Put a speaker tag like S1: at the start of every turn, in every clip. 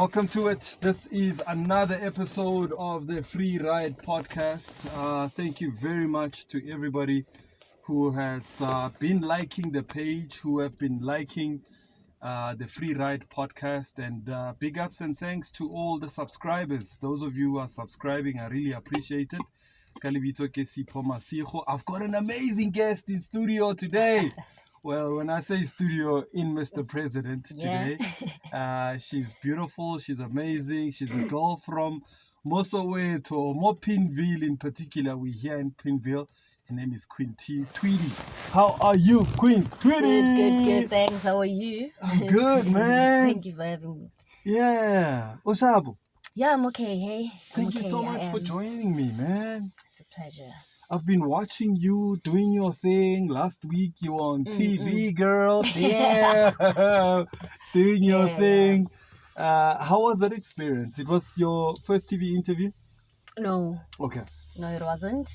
S1: Welcome to it. This is another episode of the FreeRide podcast. Thank you very much to everybody who has been liking the page, who have been liking the FreeRide podcast, and big ups and thanks to all the subscribers. Those of you who are subscribing, I really appreciate it. I've got an amazing guest in studio today. Well, when I say studio, in Mr. President today, she's beautiful, she's amazing, she's a girl from Mosoweto, or more Pinville in particular. We're here in Pinville. Her name is Queen Tweety. How are you, Queen Tweety?
S2: Good, thanks. How are you?
S1: I'm good, man.
S2: Thank you for having me.
S1: Yeah. Osabu.
S2: Yeah, I'm okay, hey?
S1: Thank you so much for joining me, man.
S2: It's a pleasure.
S1: I've been watching you doing your thing. Last week you were on TV, girl. Yeah. Doing your thing. How was that experience? It was your first TV interview?
S2: No.
S1: Okay.
S2: No, it wasn't.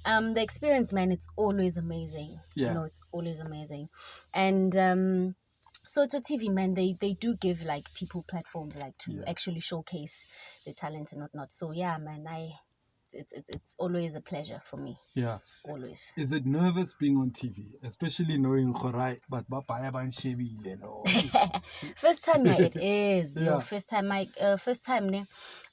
S2: The experience, man, it's always amazing.
S1: Yeah.
S2: You know, it's always amazing. And so to TV, man, they do give like people platforms like to actually showcase their talent and whatnot. So yeah, man, it's always a pleasure for me.
S1: Yeah.
S2: Always.
S1: Is it nervous being on TV, especially knowing Khorai, but Bapaya Banshebi, you know?
S2: First time, yeah, it is.
S1: Yeah.
S2: Yo, first time, I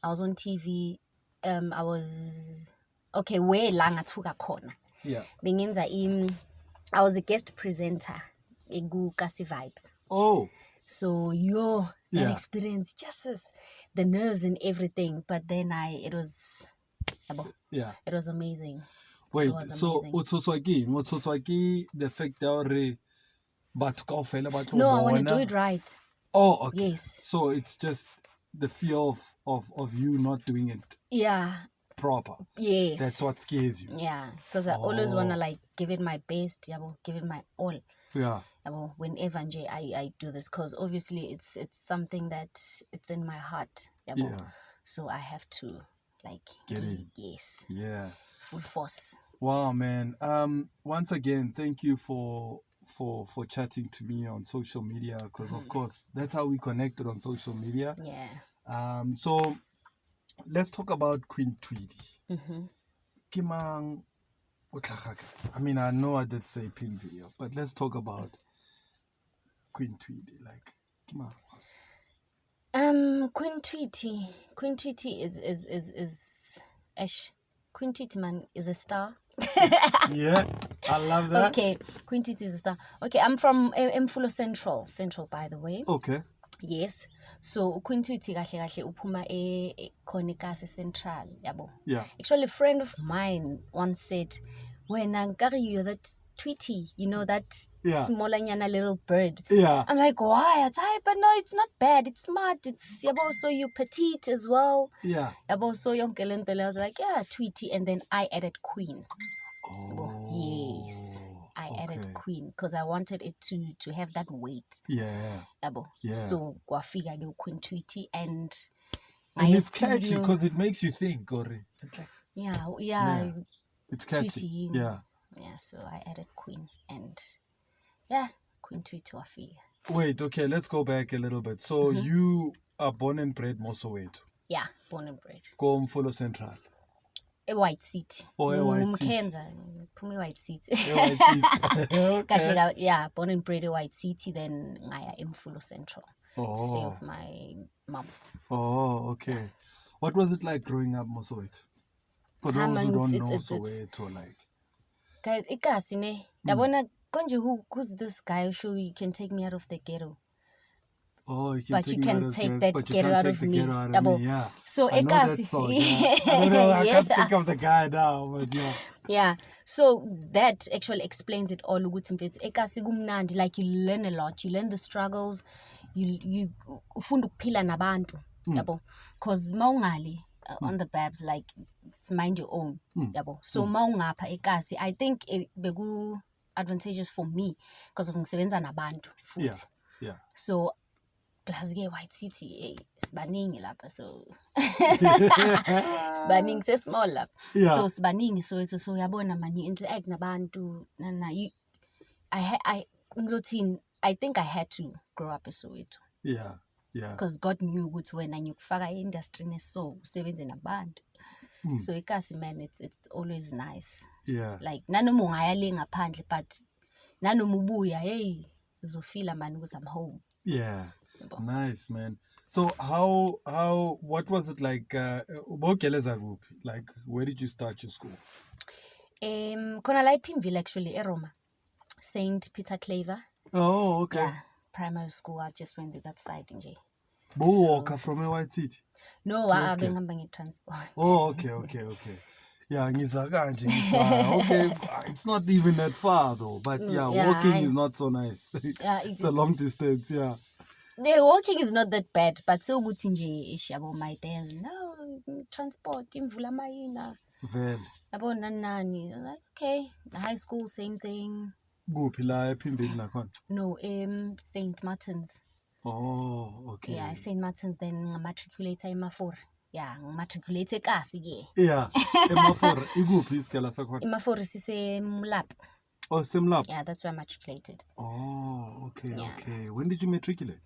S2: was on TV. I was okay. Way lang atuka khona.
S1: Yeah.
S2: I was a guest presenter. Egu Kasi Vibes.
S1: Oh.
S2: So that experience, just as the nerves and everything. But then it was amazing.
S1: Wait,
S2: it was
S1: so
S2: amazing.
S1: Otsoswaki, the fact that
S2: No, I want to do it right.
S1: Oh, okay.
S2: Yes.
S1: So it's just the fear of you not doing it proper.
S2: Yes.
S1: That's what scares you.
S2: Yeah, because I always want to like give it my best, give it my all.
S1: Yeah.
S2: Whenever I do this, because obviously it's something that it's in my heart.
S1: Yeah.
S2: So I have to like
S1: get in.
S2: Yes.
S1: Yeah.
S2: Full force.
S1: Wow, man. Once again, thank you for chatting to me on social media, because of course that's how we connected on social media.
S2: Yeah.
S1: So let's talk about Queen Tweety.
S2: Mm-hmm.
S1: I mean, I know I did say pin video, but let's talk about Queen Tweety. Like, come on.
S2: Queen Tweety is Ash. Queen Tweety, man, is a star.
S1: Yeah, I love that.
S2: Okay, Queen Tweety is a star. Okay, I'm from Mfulo Central, by the way.
S1: Okay.
S2: Yes. So Queen Tweety kahle upuma Konikase Central, yabo.
S1: Yeah.
S2: Actually, a friend of mine once said, when you're that Tweety, you know, that smaller nyana little bird.
S1: Yeah.
S2: I'm like, why? But no, it's not bad. It's smart. It's yabo, so you petite as well.
S1: Yeah.
S2: Yabo, so young kelentele. I was like, yeah, Tweety, and then I added Queen.
S1: Oh.
S2: Yes. I added Queen because I wanted it to have that weight.
S1: Yeah.
S2: Yeah. So Gwafika go Queen Tweety, and
S1: it's catchy because it makes you think, Gori.
S2: Yeah.
S1: It's catchy.
S2: Tweety.
S1: Yeah.
S2: Yeah, so I added Queen, and Queen Tweety Wafika.
S1: Wait, okay, let's go back a little bit. So you are born and bred Mosoweto.
S2: Yeah, born and bred.
S1: Mfulo Central.
S2: A white seat.
S1: Oh, a white seat.
S2: White seat.
S1: Okay.
S2: Yeah, born and bred a white city, then I am Mfulo Central.
S1: Oh.
S2: Stay with my mom.
S1: Oh, okay. What was it like growing up Mosoweto? For those who don't know Soweto, like.
S2: Guys, ikasi ne. Yabona konje who's this guy who you can take me out of the ghetto.
S1: Oh, you can
S2: but
S1: take
S2: you can take that ghetto out of me.
S1: Yeah.
S2: So
S1: I know that song, yeah. I don't know, I can't think of the guy now, but yeah.
S2: Yeah. So that actually explains it all. Like you learn a lot. You learn the struggles. You ufunda ukuphila nabantu. Yabo. Because maungali on the babs, like it's mind your own. Yabo. So maungapha ekasi, I think it begu advantageous for me because of ngisebenza nabantu futhi.
S1: Yeah.
S2: So plus ke white city sibaningi lapha, so sibaningi se small lapha. So sibaningi so uyabona man, you interact nabantu I think I had to grow up in Soweto.
S1: Yeah. Yeah.
S2: Because God knew ukuthi wena ngikufaka e-industry so usebenze nabantu. So ikasi man, it's always nice.
S1: Yeah.
S2: Like nanoma ungaya le ngaphandle but nanoma ubuya hey uzofila man ukuthi I'm home.
S1: Yeah. Nice, man. So what was it like ubogeleza kuphi? Like where did you start your school?
S2: Khona la ePimville actually eRoma. St. Peter Claver.
S1: Oh, okay.
S2: Yeah, primary school. I just went to that side nje.
S1: Walker from a white city.
S2: No, bengihamba nge-transport.
S1: Oh, okay. Yeah, okay, it's not even that far though, but walking is not so nice. It's a long distance, yeah.
S2: The walking is not that bad, but so ukuthi nje ishabo my dad. No, transport imvula mayina.
S1: Vele.
S2: Yabo nani. Like okay, high school same thing.
S1: Kuphi la ePhindile nakhona?
S2: No, St. Martin's.
S1: Oh, okay.
S2: Yeah, St. Martin's then matriculator eMafori. Yeah, matriculate kasi ke.
S1: Yeah, eMafori ikuphi isikala sakhona?
S2: eMafori sise Mlap.
S1: Oh, Simlap.
S2: Yeah, that's where I matriculated.
S1: Oh, okay, okay. When did you matriculate?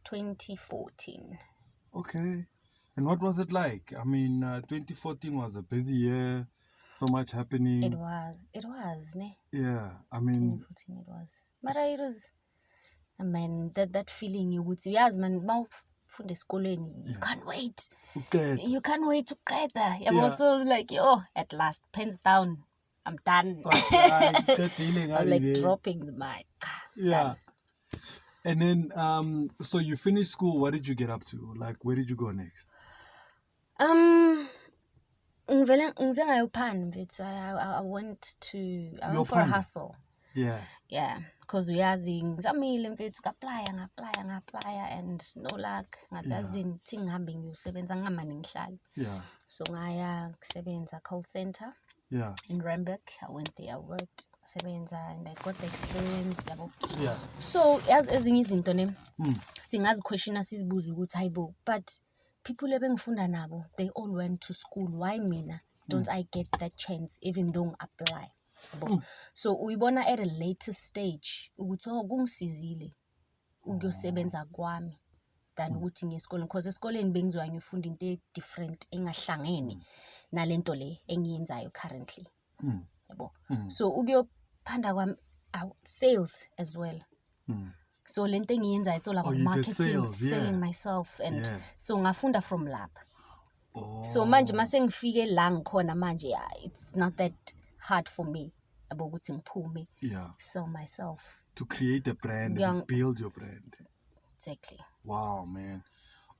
S2: 2014.
S1: Okay. And what was it like? I mean, 2014 was a busy year, so much happening.
S2: It was, ne?
S1: Yeah, I mean...
S2: 2014 it was. But it was, man, that feeling you would see, yes, man, from the school, you can't wait.
S1: Okay.
S2: You can't wait to get there. I was also like, at last, pens down, I'm done. I was like dropping the mic.
S1: Yeah.
S2: Done.
S1: And then, so you finished school. What did you get up to? Like, where did you go next?
S2: I went for a hustle.
S1: Yeah.
S2: Yeah, because we are zing zamile mfethu apply and no luck. Ngazazi thing hambing usebenza ngamani ngihlala.
S1: Yeah.
S2: So ngaya kusebenza call center.
S1: Yeah.
S2: In Rembek, I went there, I worked, sebenza, and I got the experience.
S1: Yeah.
S2: So as ezinye izinto ne singazi question asizibuza ukuthi hayibo, but people ebengifunda nabo, they all went to school. Why mina don't I get that chance even though I apply? So uyibona at a later stage ukuthi kungisizile ukuyosebenza kwami than ukuthi ngesikole, because esikoleni bengizoya ngifunda into different engahlangene nalento le engiyenzayo currently. Yabo. So ukuyophanda kwami sales as well. So lento engiyenzayo it's all about marketing, selling myself, and so ngafunda from lapha. So manje mase ngifike la ngikhona manje it's not that hard for me about ukuthi ngiphume, sell myself,
S1: to create a brand and build your brand.
S2: Exactly.
S1: Wow, man.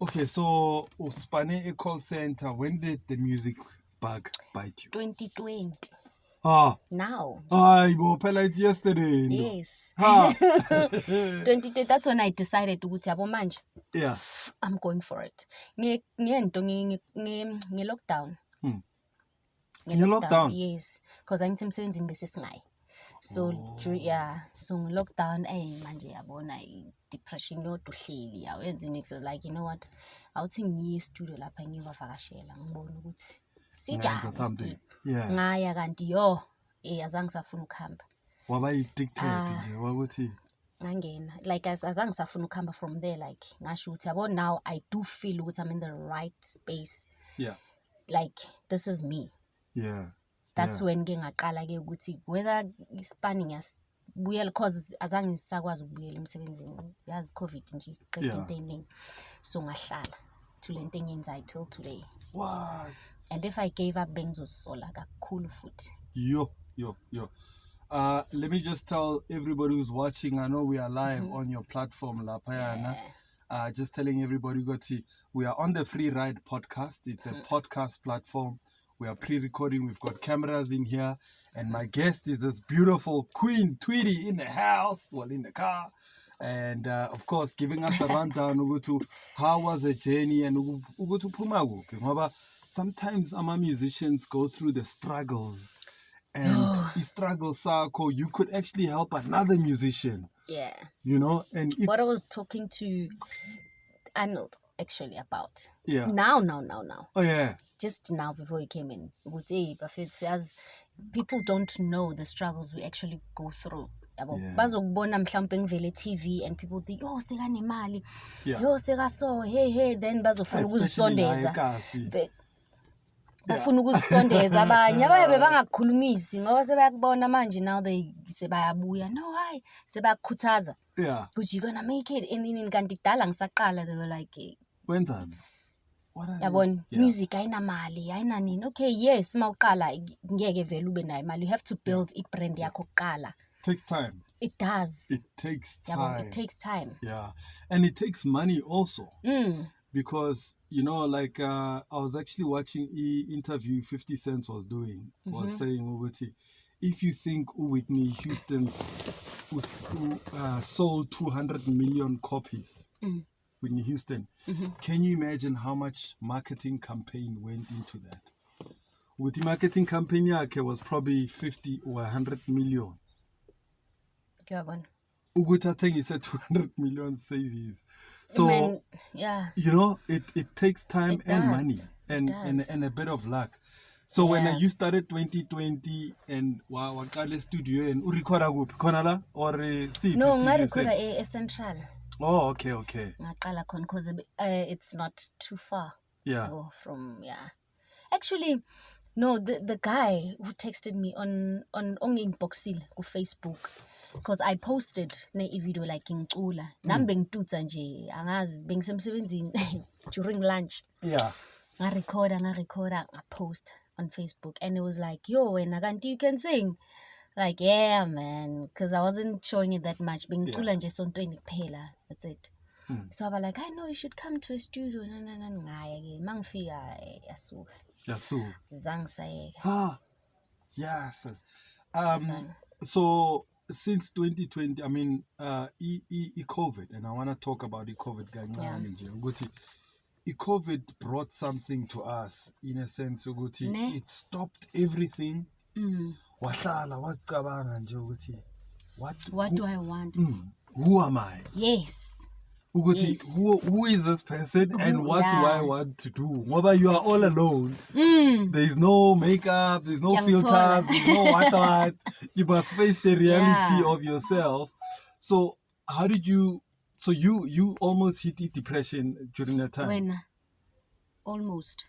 S1: Okay, so uspane a call center. When did the music bug bite you?
S2: 2020. Now.
S1: It's yesterday.
S2: Yes. 2020. That's when I decided to go to manje.
S1: Yeah.
S2: I'm going for it. Nge lockdown.
S1: Lockdown.
S2: Yes, because I need to in business ngai. So so lockdown manje yabona depression lo tuhleli yawenza next like you know what, awuthi ngiye studio lapha ngivavakashela ngibona ukuthi sijama ngaya kanti azange safuna ukuhamba.
S1: Waba addicted nje wakuthi
S2: ngangena like azange safuna ukuhamba from there, like ngasho ukuthi yabo now I do feel ukuthi I'm in the right space.
S1: Yeah.
S2: Like this is me.
S1: Yeah.
S2: That's when ngingaqala ke ukuthi whether ispanning as buyela, cause azange ngisakwazi ukubuyela emsebenzini yazi covid nje qeda into eningi, so ngahlala to lento engiyenzayo till today.
S1: What?
S2: And if I gave up bengizosola kakhulu futhi.
S1: Yo. Let me just tell everybody who's watching, I know we are live on your platform Lapayana. Just telling everybody, we are on the FreeRide podcast. It's a podcast platform. We are pre-recording. We've got cameras in here. And my guest is this beautiful Queen Tweety in the house, well, in the car. And, of course, giving us a rundown to how was the journey and to Pumagu. Sometimes our musicians go through the struggles. And the struggles, you could actually help another musician.
S2: Yeah.
S1: You know? And
S2: what I was talking to Arnold actually about.
S1: Yeah.
S2: Now.
S1: Oh, yeah.
S2: Just now before he came in. As people don't know the struggles we actually go through. yabo
S1: Yeah.
S2: bazokubona mhlawumbe ngivele TV and people think oh sekanemali
S1: Yeah.
S2: yo sekaso hey then bazofuna
S1: Especially la
S2: ukuzisondeza
S1: eKasi.
S2: bafuna ukuzisondeza abanye abaye bangakukhulumisi ngoba sebakubona manje now they sebayabuya no hayi sebakukhuthaza
S1: Yeah.
S2: but you gonna make it in kanti kudala ngisaqala they were like
S1: Wenzani? What are
S2: yabona
S1: Yeah.
S2: music ayinamali ayinanini okay yes mawuqala ngeke vele ube nayo imali you have to build i-brand yakho kuqala
S1: Takes time.
S2: it does
S1: It takes
S2: yabo
S1: time.
S2: it takes time
S1: Yeah. And it takes money also.
S2: mm.
S1: Because like I was actually watching interview 50 Cent was doing was saying ukuthi if you think Whitney Houston's sold 200 million copies, Whitney Houston, can you imagine how much marketing campaign went into that? With the marketing campaign yakhe was probably 50 or 100 million.
S2: Yabona
S1: Ukuthi athengise 200 million savings. So
S2: man, yeah
S1: it takes time
S2: It
S1: and
S2: does.
S1: money
S2: It
S1: and
S2: does.
S1: a bit of luck. So when
S2: Yeah.
S1: you started 2020 and waqala studio and urecorda kuphi khona la or see
S2: no ngarecorda e-central
S1: Oh, okay.
S2: ngaqala khona because it's not too far
S1: Yeah.
S2: from actually no the guy who texted me on ongi-inboxile ku Facebook because I posted ne-video like ngicula nami bengitutsa nje angazi bengisemsebenzini during lunch
S1: Yeah.
S2: ngarecorda ngapost on Facebook and it was like yo wena kanti you can sing like yeah man because I wasn't showing it that much bengicula nje sontweni kuphela that's it so I was like I know you should come to a studio ngaya ke mangifika yasuka zange sayeka
S1: Yes.
S2: Zange.
S1: So since 2020, I mean, COVID, and I want to talk about the COVID kancane nje ukuthi COVID brought something to us in a sense ukuthi
S2: Ne?
S1: it stopped everything. Wahlala wacabanga nje ukuthi
S2: what do I want
S1: who am I?
S2: yes
S1: Ukuthi
S2: Yes.
S1: who is this person and what do I
S2: yeah.
S1: want to do? Ngoba you are all alone. There is no makeup, there's no
S2: Ngiyangithola.
S1: filters, there's no what. You must face the reality
S2: Yeah.
S1: of yourself. So how did you? So you almost hit depression during that time.
S2: when almost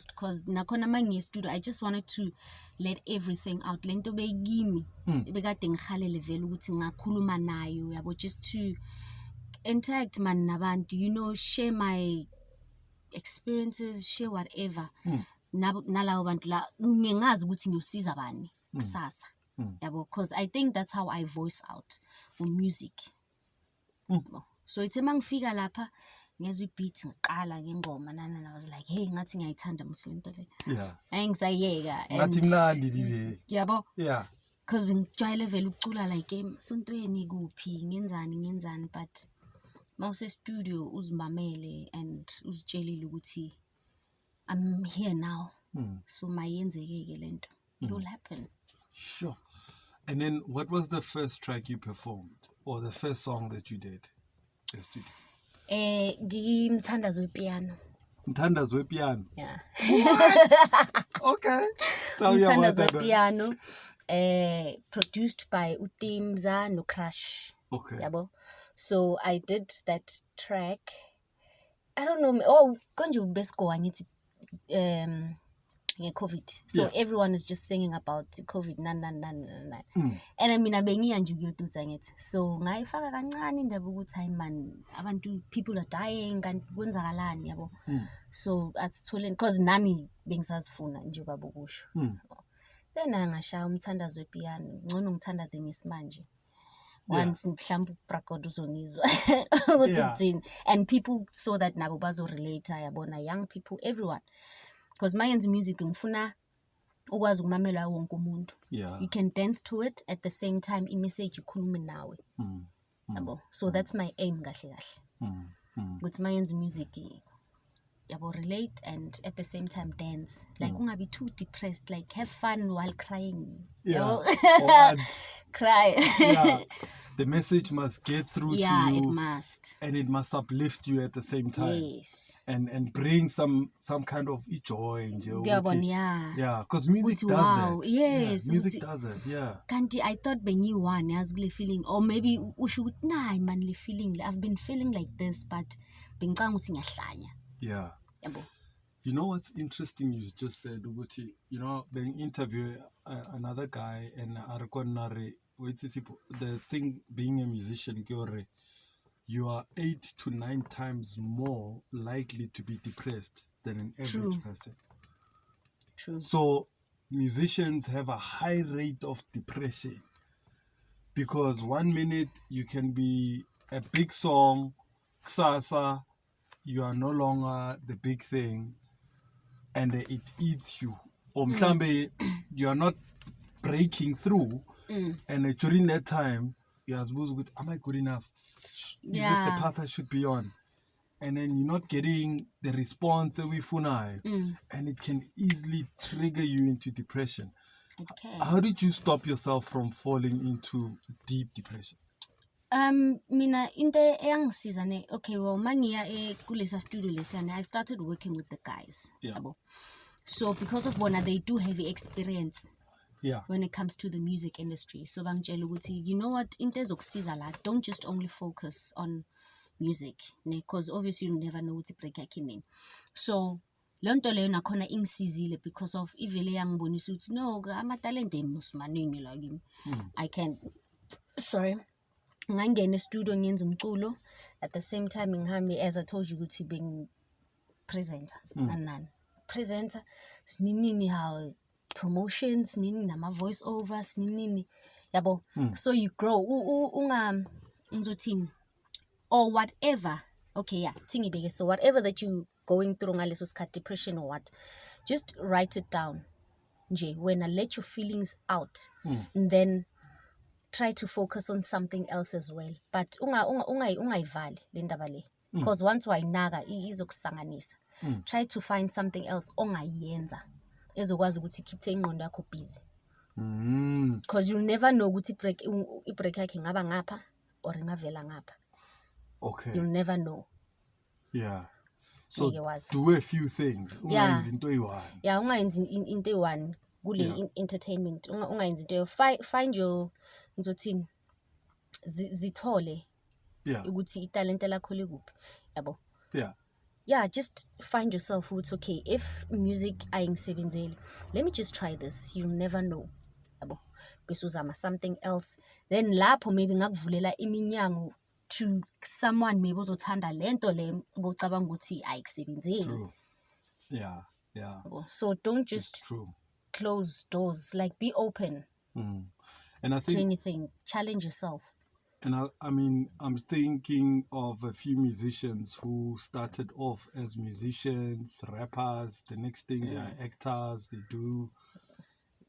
S2: because nakhona mangiye-studio I just wanted to let everything out lento beyikimi bekade ngihalele vele ukuthi ngakhuluma nayo yabo just to interact man nabantu share my experiences share whatever nalawo bantu la ngingazi ukuthi ngiyosiza bani kusasa yabo because I think that's how I voice out with music so ithe mangifika lapha ngezwe beat ngiqala ngengoma I was like hey ngathi ngiyayithanda msento le
S1: Yeah.
S2: ayingisayeka
S1: Ngathi mnandi le.
S2: yabo
S1: Yeah.
S2: because bengijwayele vele ukucula like sontweni kuphi ngenzani but mawuse studio uzimamele and uzitshelile ukuthi I'm here now so mayenzeke ke lento it will happen.
S1: Sure. And then what was the first track you performed or the first song that you did? The studio.
S2: Ngimthandazo wepiano.
S1: Mthandazo wepiano.
S2: Yeah.
S1: Okay. Tell me about
S2: Mthandazo
S1: that.
S2: wepiano produced by uTimza no Crush.
S1: Okay.
S2: Yabo. So I did that track. I don't know. Konje ubesko angithi COVID. So everyone is just singing about COVID. And I mean abengiya nje ukuyotutsa ngithi. So ngayifaka kancane indaba ukuthi hayi man abantu people are dying kanti kwenzakalani yabo. So asithole because nami bengisazifuna nje baba ukusho. Then angashaya umthandazo wepiano. Ngcono ngithandaze ngesimanje. Once mhlawumbe uBragodo uzongizwa ukuthi uthini and people saw that nabo bazo relate yabona young people everyone because mayenza music ngifuna ukwazi ukumamela wonke umuntu you can dance to it at the same time i-message ikhulume nawe yabo so that's my aim kahle ukuthi mayenza music yabo relate and at the same time dance like ungabi too depressed like have fun while crying
S1: Yeah.
S2: Yabo.
S1: Or ads.
S2: Cry.
S1: Yeah. The message must get through to you.
S2: It must.
S1: And it must uplift you at the same time.
S2: Yes.
S1: And bring some kind of joy. Yeah, because music does
S2: wow.
S1: that.
S2: Yes.
S1: Yeah, music does it. Yeah.
S2: Kanti, I thought bengiwane yazile feeling, or maybe usho ukuthi nah man le feeling, I've been feeling like this, but bengicanga ukuthi ngiyahlanya.
S1: Yeah.
S2: Yabo.
S1: You know what's interesting? You just said, Uguti, you know, being interviewed another guy and the thing being a musician, you are 8 to 9 times more likely to be depressed than an average person.
S2: True.
S1: So musicians have a high rate of depression because 1 minute you can be a big song, kusasa, you are no longer the big thing, and it eats you. Or mhlambe you are not breaking through, and during that time you are supposed to, am I good enough? Is this the path I should be on? And then you're not getting the response that we funai, and it can easily trigger you into depression.
S2: Okay.
S1: How did you stop yourself from falling into deep depression?
S2: Mina into eyangisiza ne, okay, well mangiya kulesa studio lesiyana, I started working with the guys.
S1: Yeah.
S2: So because of bona, they do have experience.
S1: Yeah.
S2: When it comes to the music industry. So bangitshela ukuthi, you know what, into ezokusiza la, don't just only focus on music, because obviously you never know ukuthi break yakhe. So lonto leyo nakhona ingisizile because of ivele yangibonisa ukuthi no, amatalente emusmaningi la kimi. I can, sorry, ngangena studio ngenza umculo, at the same time ngihambe, as I told you ukuthi being presenter nanani presenter sinini how promotions nini nama voice overs nini yabo. So you grow ngizothini, or whatever. Okay, yeah, thingibeke. So whatever that you going through ngaleso sikhathi, depression or what, just write it down nje, when I let your feelings out, and then try to focus on something else as well. But ungayivali le ndaba le, because once wayinaka izokusanganisa. Try to find something else ongayenza ezokwazi ukuthi keep ingqondo yakho busy, because you'll never know ukuthi break yakhe ngaba ngapha or ngavela ngapha.
S1: Okay.
S2: You'll never know.
S1: Yeah. So do a few things. Ungayenzi into eyi-one.
S2: Yeah, ungayenzi into eyi-one kule entertainment. Ungayenzi into find your ngizothini zithole ukuthi italente lakho likuphi yabo. Yeah, just find yourself who's okay. If music ayingisebenzeli, let me just try this. You'll never know. Yabo. Bese uzama something else. Then lapho maybe ngakuvulela iminyango to someone maybe ozothanda lento le bocabanga ukuthi ayikusebenzeli.
S1: True. Yeah.
S2: So don't just close doors. Like, be open
S1: and I think,
S2: to anything. Challenge yourself.
S1: And I mean, I'm thinking of a few musicians who started off as musicians, rappers. The next thing they are actors. They do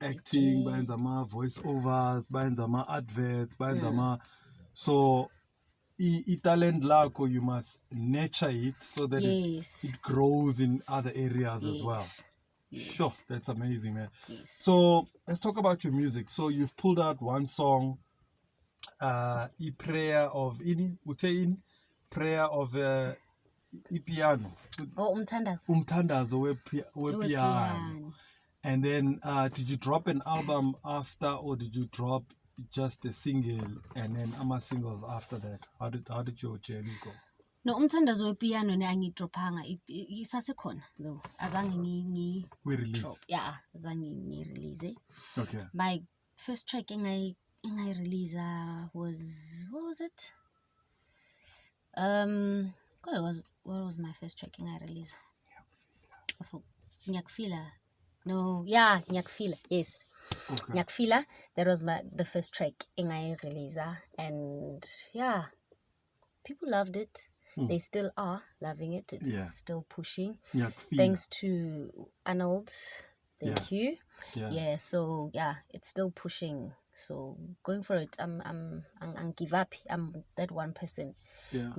S1: acting, bayenzama voiceovers, bayenzama adverts, bayenzama. So, talent lakho, you must nurture it so that it grows in other areas as well. Sure, that's amazing, man. So let's talk about your music. So you've pulled out one song. Prayer of prayer of piano. Umthandazo we piano. And then did you drop an album after, or did you drop just a single and then singles after that? How did your journey go?
S2: No, umthandazo we piano ne angidrophanga, isasekhona though, azange
S1: we release.
S2: Yeah, azange ngi-release.
S1: Okay.
S2: My first track I release was, what was it? What was my first track I release? Nyakfila. No, yeah, Nyakfila. Yes.
S1: Okay.
S2: Nyakfila. That was the first track I release, and yeah, people loved it. They still are loving it. It's still pushing.
S1: Nyakfila.
S2: Thanks to Arnold. Thank you.
S1: Yeah.
S2: So yeah, it's still pushing. So going for it, I'm give up. I'm that one person.
S1: Yeah.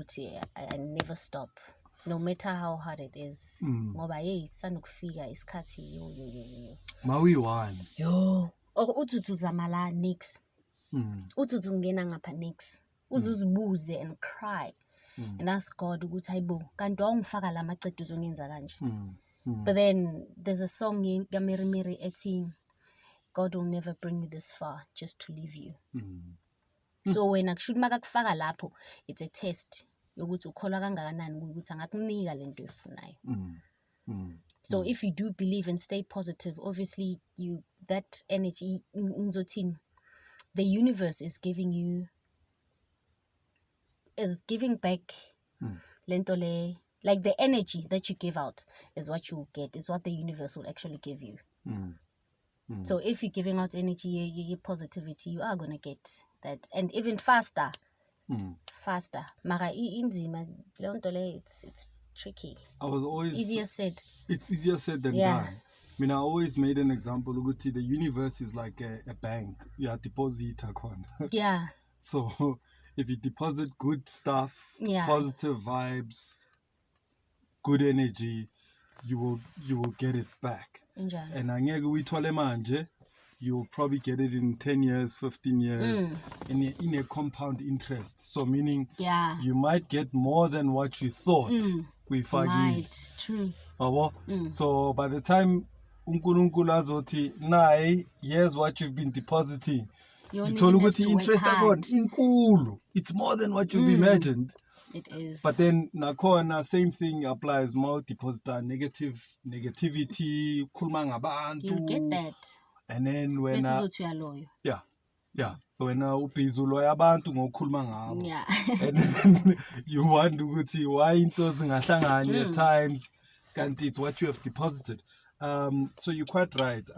S2: I never stop, no matter how hard it is. Ngoba sanukufika isikhathi yo.
S1: Mawi one.
S2: Yo. or uthi uzama la nix. Uthi ungena ngapha nix. Uzuzibuze and cry. And ask God ukuthi hayibo kanti wangifaka la macede uzongenza kanje. But then there's a song Mary Mary ethi God will never bring you this far just to leave you. So when akushuthi makakufaka lapho it's a test yokuthi ukholwa kangakanani ukuthi angakunika lento efunayo. So if you do believe and stay positive, obviously that energy the universe is giving back lento le, like the energy that you give out is what you get, is what the universe will actually give you. So if you're giving out energy, your positivity, you are going to get that. And even faster. Mara inzima, it's tricky. Easier said.
S1: It's easier said than done. I mean, I always made an example. The universe is like a bank. You are deposit account.
S2: Yeah.
S1: So if you deposit good stuff, positive vibes, good energy, you will get it back. And you'll probably get it in 10 years, 15 years in a compound interest. So meaning you might get more than what you thought.
S2: True.
S1: So by the time uNkulunkulu azothi nayi, here's what you've been depositing. Interest inkulu. It's more than what you've imagined.
S2: It is.
S1: But then nakhona same thing applies more depositor negativity, khuluma ngabantu.
S2: You get that.
S1: And then when when ubhizulo yabantu ngokukhuluma ngabo. And then you wonder ukuthi why into zingahlangani at times kanti it's what you have deposited. So you're quite right.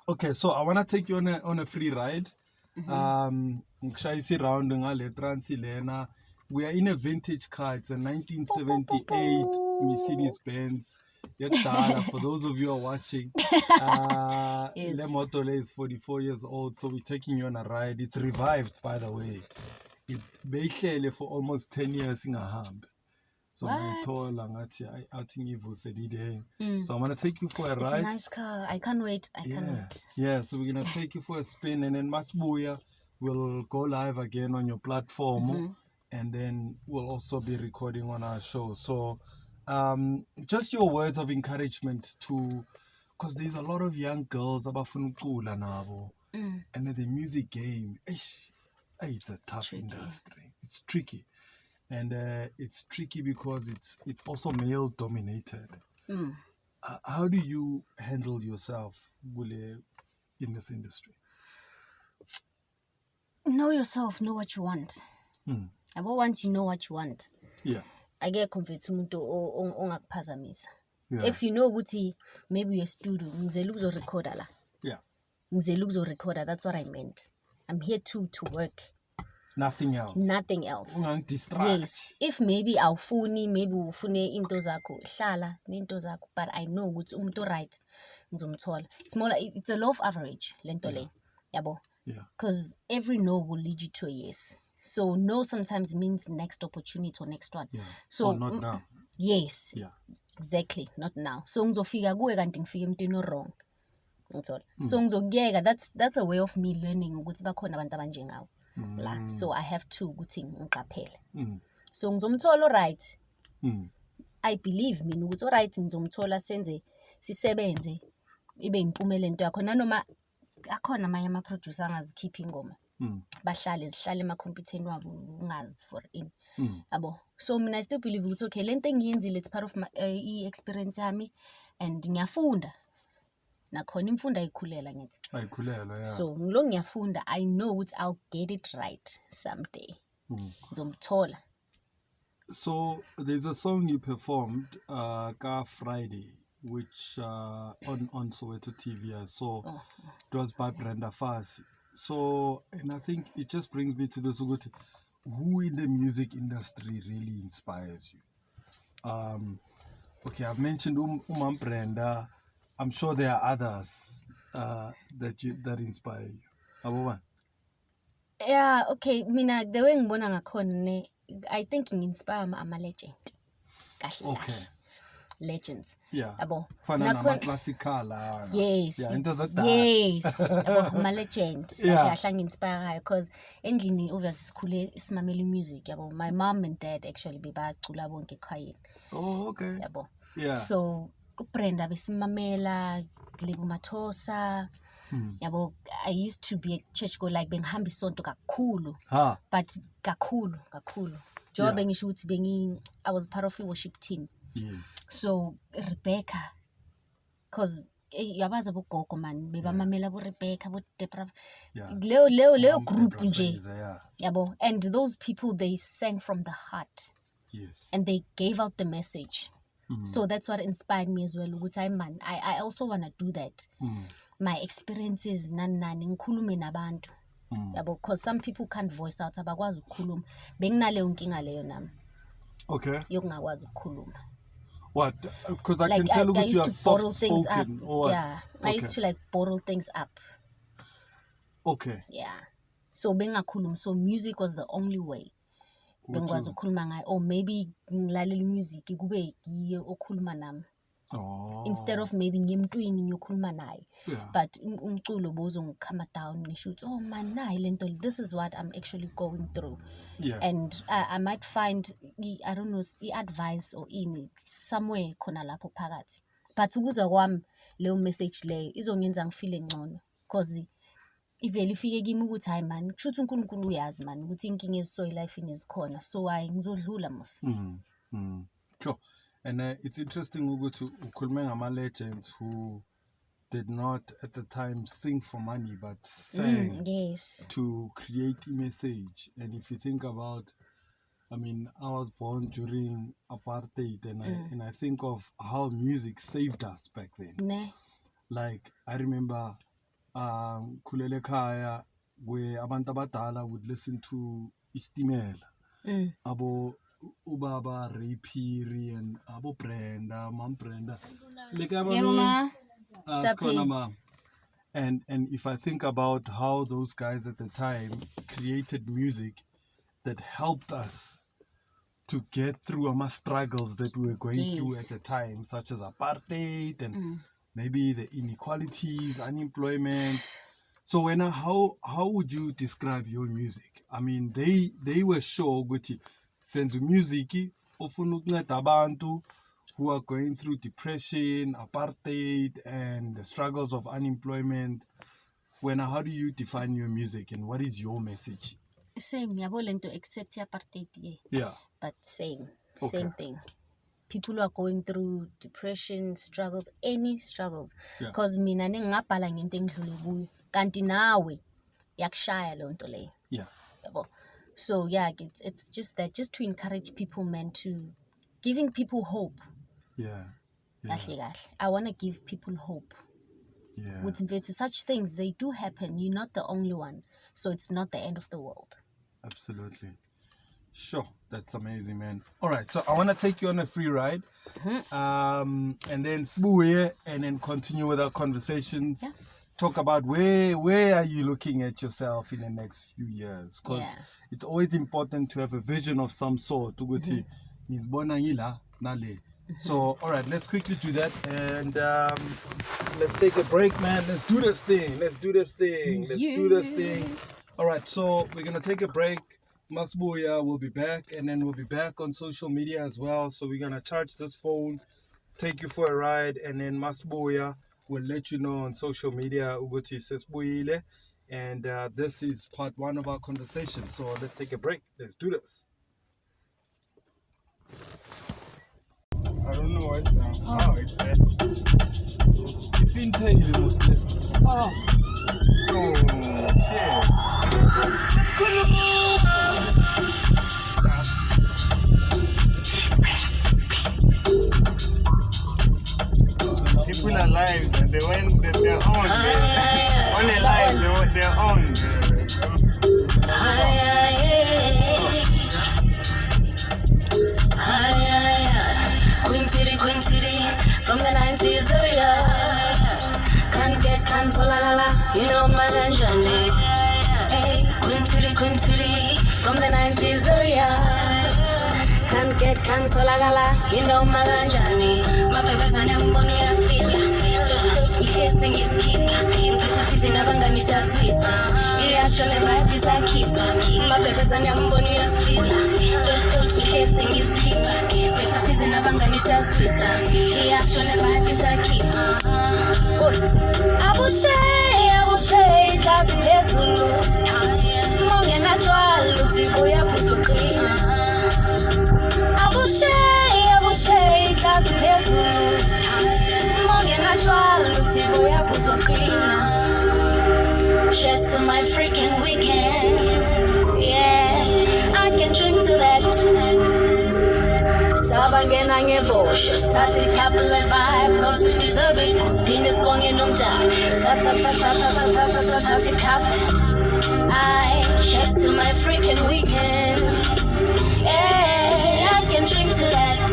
S1: Okay, so I want to take you on a free ride. Ngishayisa round ngale transi lena. We are in a vintage car. It's a 1978 Mercedes Benz. For those of you who are watching, Le Motole is 44 years old, so we're taking you on a ride. It's revived, by the way. It been for almost 10 years in a hump. So I told Langati, I think Ivo said it. So I'm gonna take you for a ride.
S2: It's a nice car. I can't wait. I can't wait.
S1: Yeah, so we're gonna take you for a spin, and then Masbuya will go live again on your platform. And then we'll also be recording on our show. So just your words of encouragement because there's a lot of young girls abafuna ukucula nabo, and then the music game, it's a tough industry. It's tricky, and it's tricky because it's also male dominated. How do you handle yourself in this industry?
S2: Know yourself, know what you want. But once you know what you want, I get convinced umuntu ongakuphazamisa. If you know ukuthi maybe you're a student, ngizela ukuzorecorda la. Ngizela ukuzorecorda, that's what I meant. I'm here to work.
S1: Nothing else.
S2: Yes. If maybe awufuni, maybe ufune into zakho, hlala nento zakho, but I know ukuthi umuntu right ngizomthola. It's more like it's a law of average lento le. Yabo. Because every no will lead you to a yes. So no sometimes means next opportunity or next one. So
S1: not now.
S2: Yes. Exactly. Not now. So ngizofika kuwe kanti ngifike emntwini wrong. So ngizokuyeka, that's a way of me learning ukuthi bakhona abantu abanjengawe. La. So I have to ukuthi ngiqaphele. So ngizomthola right. I believe mina ukuthi right ngizomthola senze sisebenze ibe impumela into yakho nanoma akhona amanye ama producer angazikhipha ingoma. Bahlale zihlale emakhompyutheni wabo ungazi for in yabo. So mina I still believe ukuthi okay lento engiyenzile it's part of my experience yami and ngiyafunda nakhona imfundo ayikhulela ngithi so ngilo ngiyafunda I know ukuthi I'll get it right someday ngizomthola.
S1: So there's a song you performed ka Friday which on Soweto TV I saw. It was by Brenda Fassie. So, and I think it just brings me to this, who in the music industry really inspires you? Okay, I've mentioned Brenda. I'm sure there are others that inspire you. Abo?
S2: Yeah, okay. Mina the way ngibona ngakhona I think inspire ama legend.
S1: Okay.
S2: legends.
S1: Yeah.
S2: Yabo.
S1: Fana
S2: Nakhona-
S1: nama-classical.
S2: Yes.
S1: Yeah, into zakudala.
S2: Yes. Yabo, ma-legend.
S1: Yeah.
S2: Kahle inspire because endlini obviously sikhule simamela music. Yabo. My mom and dad actually bebacula bonke ekhayeni.
S1: Oh, okay.
S2: Yabo.
S1: Yeah.
S2: So uBrenda besimamela Lebo Mathosa. Yabo, I used to be a church go like bengihamba isonto kakhulu.
S1: Ha.
S2: But kakhulu. Job bengisho ukuthi I was part of a worship team.
S1: Yes.
S2: So Rebecca, cause yabazi abogogo man bebamamela bo Rebecca bo Deborah.
S1: Yeah.
S2: Leo group nje.
S1: Yeah.
S2: Yabo, and those people they sang from the heart.
S1: Yes.
S2: And they gave out the message. So that's what inspired me as well. I also want to do that. My experiences nani ngikhulume nabantu. Yabo, because some people can't voice out abakwazi ukukhuluma. Benginaleyo nkinga leyo nami.
S1: Okay.
S2: Yokungakwazi ukukhuluma.
S1: What? Because I
S2: Like
S1: can tell
S2: I
S1: you are
S2: used to bottle
S1: soft
S2: things up.
S1: spoken. Or what?
S2: Yeah. I used to like bottle things up.
S1: Okay.
S2: Yeah. So bengakhuluma. So music was the only way. Bengikwazi ukukhuluma ngayo. Or maybe ngilalela music kube yiyo okhuluma nami.
S1: Oh.
S2: Instead of maybe ngimntwini ngiyokhuluma naye.
S1: Yeah.
S2: But umculo bozongikama down ngisho ukuthi oh man nayi lento, this is what I'm actually going through.
S1: Yeah.
S2: And I might find I don't know advice or somewhere khona lapho phakathi. But ukuzwa kwami leyo message leyo izongenza ngifile ngcono because ivele ifike kimi ukuthi hayi man kushuthi uNkulunkulu uyazi man ukuthi inkinga eziso life izikhona, so ngizodlula mos.
S1: Sure. And it's interesting ukuthi ukhulume ngama-legends who did not at the time sing for money but sang
S2: Yes.
S1: to create a message. And if you think about, I mean, I was born during apartheid and I think of how music saved us back then.
S2: Ne.
S1: Like I remember khulele ekhaya where abantu abadala would listen to Istimela. Abo ubaba Ray Phiri and abo Brenda, Mom Brenda.
S2: Mama.
S1: And if I think about how those guys at the time created music that helped us to get through our struggles that we were going through at the time, such as apartheid and maybe the inequalities, unemployment. So how would you describe your music? I mean, they were sure ukuthi senze music ofuna ukunceda abantu who are going through depression, apartheid, and the struggles of unemployment. How do you define your music and what is your message?
S2: Same, yabo lento except apartheid.
S1: Yeah.
S2: But same thing. People who are going through depression, struggles, any struggles. Because mina ngingabhala ngento engidlule kuyo. Kanti nawe yakushaya lo nto leyo.
S1: Yeah.
S2: Yabo. So yeah, it's just that, just to encourage people, man, to giving people hope.
S1: Yeah.
S2: I want to give people hope.
S1: Yeah.
S2: With to such things, they do happen. You're not the only one. So it's not the end of the world.
S1: Absolutely. Sure. That's amazing, man. All right. So I want to take you on a free ride. And then Sbuye and then continue with our conversations. Yeah. Talk about where are you looking at yourself in the next few years? Because it's always important to have a vision of some sort. So, all right, let's quickly do that. And let's take a break, man. Let's do this thing. All right, so we're going to take a break. Masbuya will be back, and then we'll be back on social media as well. So we're going to charge this phone, take you for a ride, and then Masbuya will let you know on social media. Uguti Sesbuile. And this is part 1 of our conversation. So let's take a break. Let's do this.
S3: I don't know what how it's there.
S1: It's in Muslim.
S3: Oh shit. People are live, they went their own. Only live, their own.
S2: Queen City, from the 90s area. Can't fall la la, you know my journey. Queen City, from the 90s area. Can't get Red can solagala, you know Maganjani. My papers and I'm bonny as feel. Kissing is keep. It's in a banganisa Swiss. Yeah, she'll never be a keep. My papers and I'm bonny as feel. Kissing is keep. It's in a banganisa Swiss. Yeah, she'll never be a keep. Abushe, that's the best. Monge natural, Lutigo ya Pusuki. Abushe, that's the best. Monge natural, Lutigo ya Pusuki. Cheers to my freaking weekend. Yeah, I can drink to that. Sabangena ngevosh, static couple and vibe, cause we deserve it. Spin is long in time. Static cup. I cheers to my freaking weekend. Yeah, I can drink to that.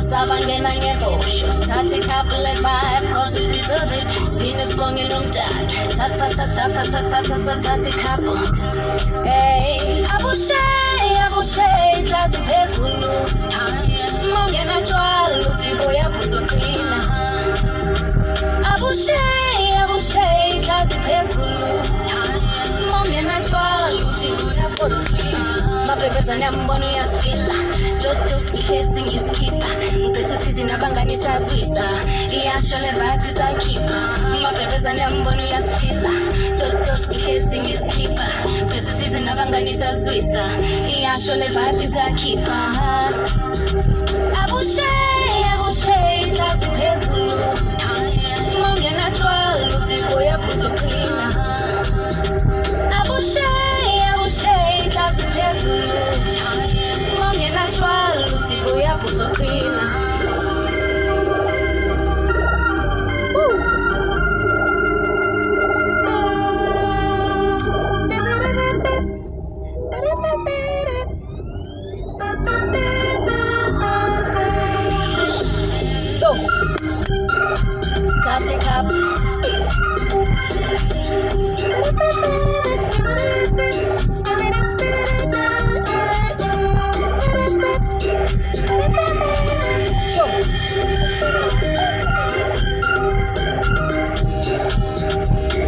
S2: Sabangena ngevosh, static couple and vibe, cause we deserve it. Spin is long in time. Static couple. Hey, Abushe, that's the best. Monge natural, Lutigo ya Pusuklina. Abushe, that's the best. Monge natural, Lutigo ya Pusuklina. My papers and I'm born as filler. Don't kissing is keeper. The tutties in a banganisa Swissa. Yeah, she'll never be a keeper. My papers and I'm born as filler. Don't kissing is keeper. The tutties in a banganisa Swissa. Yeah, she'll never be a keeper. Abushe, that's the best. Monge natural, Lutigo ya Pusuklina. Abushe, that's the best. Monge natural, Lutigo ya Pusuklina. So, take up.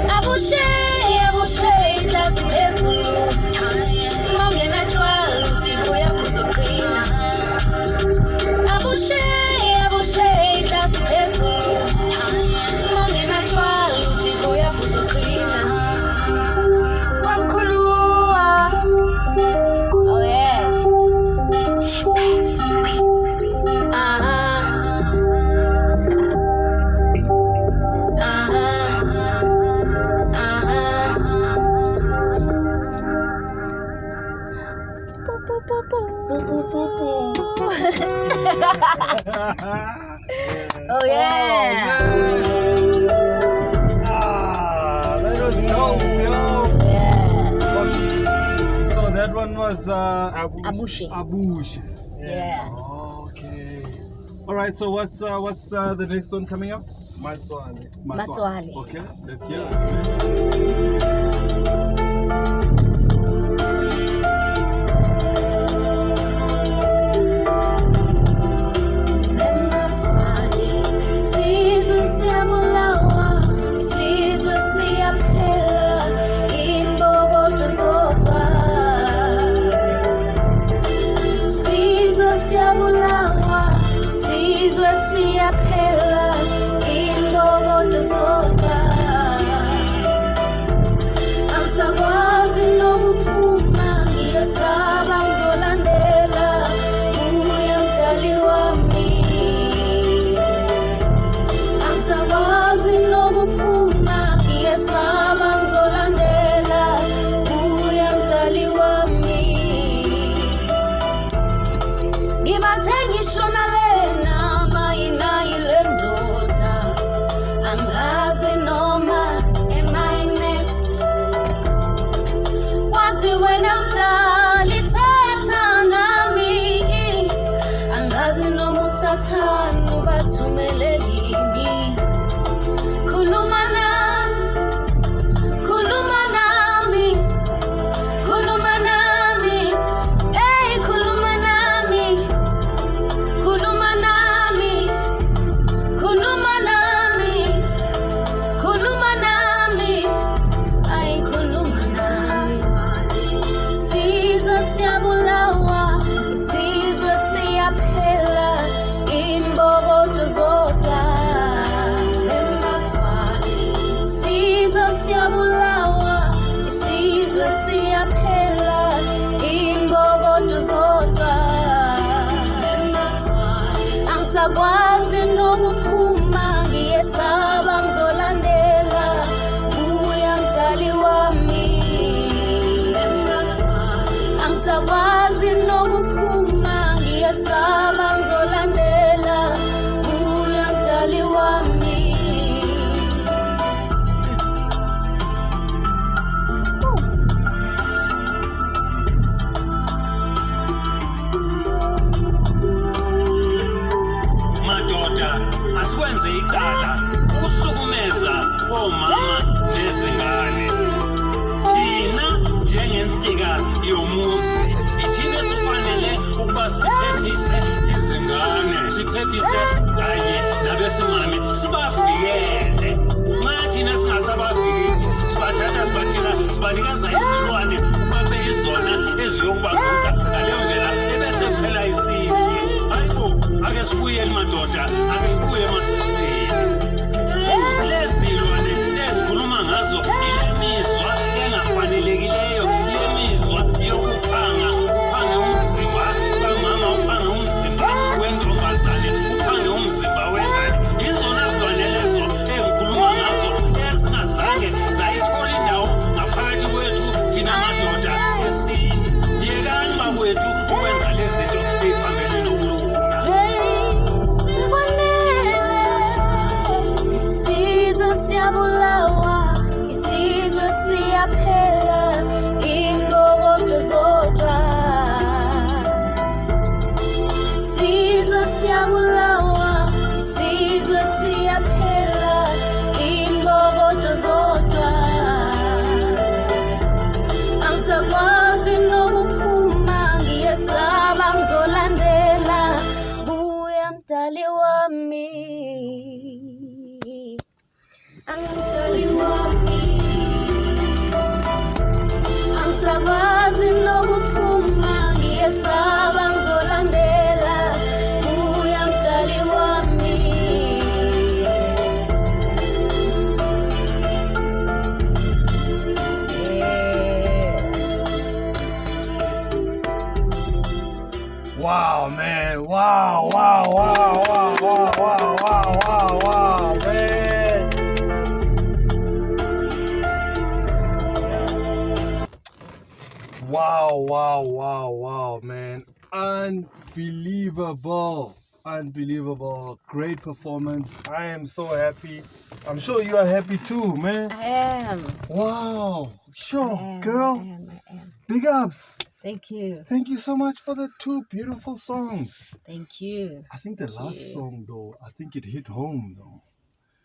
S2: Abushe, that's the best. Monge natural, Lutigo ya Pusuklina. Abushe, that's the best. Monge natural, Lutigo ya Pusuklina. Wankulua. Oh yes. Oh yeah.
S1: That was dope, yo.
S2: Yeah.
S1: So that one was
S2: Abushe. Yeah.
S1: Okay. All right. So what's the next one coming up?
S2: Matswale.
S1: Okay. Let's hear it.
S2: angisakwazi nokuphuma ngiyesaba ngizolandela buya mdali wami angisakwazi nokuphuma ngiyesaba ngizolandela buya mdali wami
S4: asikwenze icala ukuhlukumeza omama nezingane thina njengensika yomuzi ithina esifanele ukuba siphephise izingane siphephise kanye nabesimame sibavikele nxa thina singasabavikeli sibathatha sibanikeza izilwane ukuba beyizona eziyokubaguga ngaleyo ndlela ebese kuphela isizwe hayibo ake sibuyele madoda ake buye masiswini lezi lwane engikhuluma ngazo ile mizwa engafanelekileyo ile mizwa yokuphanga uphange umzimba kamama uphange umzimba wentombazane uphange umzimba wengane izona zilwane lezo engikhuluma ngazo ezingazange zayithola indawo ngaphakathi kwethu thina madoda esintu yekani bakwethu ukwenza lezi zinto ey'phambene nokulunga
S2: siyabulawa isizwe siyaphela imbokodo zodwa isizwe siyabulawa isizwe siyaphela imbokodo zodwa angisakwazi nokuphuma ngiyesaba ngizolandela buya mdali wami angisakwazi nokuphuma ngiyesaba ngizolandela buya mdali wami
S1: Wow, man. Wow, man. Wow, man. Unbelievable. Great performance. I am so happy. I'm sure you are happy too, man.
S2: I am.
S1: Wow. Sure,
S2: I am,
S1: girl.
S2: I am.
S1: Big ups.
S2: Thank you.
S1: Thank you so much for the two beautiful songs.
S2: Thank you.
S1: I think the last song, though, I think it hit home, though.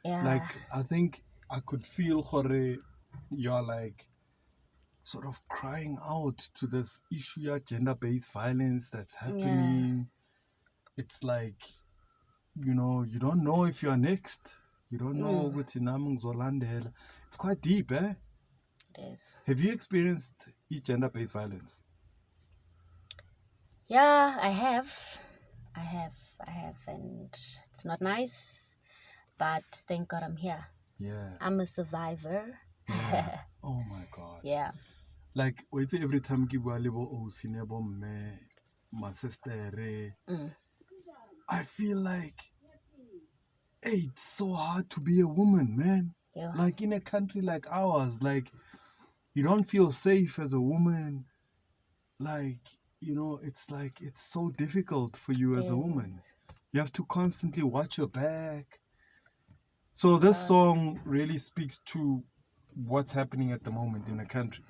S2: Yeah.
S1: Like, I think I could feel, Jorge, you're like sort of crying out to this issue of gender-based violence that's happening. It's like, you know, you don't know if you're next. You don't know what Zolandela. It's quite deep, eh?
S2: It is.
S1: Have you experienced gender-based violence?
S2: Yeah, I have, and it's not nice, but thank God I'm here.
S1: Yeah.
S2: I'm a survivor.
S1: Yeah. Oh my God.
S2: Yeah.
S1: Like, wait every time you go my sister, I feel like, hey, it's so hard to be a woman, man.
S2: Yeah.
S1: Like in a country like ours, like you don't feel safe as a woman. Like, you know, it's like it's so difficult for you as a woman. You have to constantly watch your back. So this song really speaks to what's happening at the moment in the country.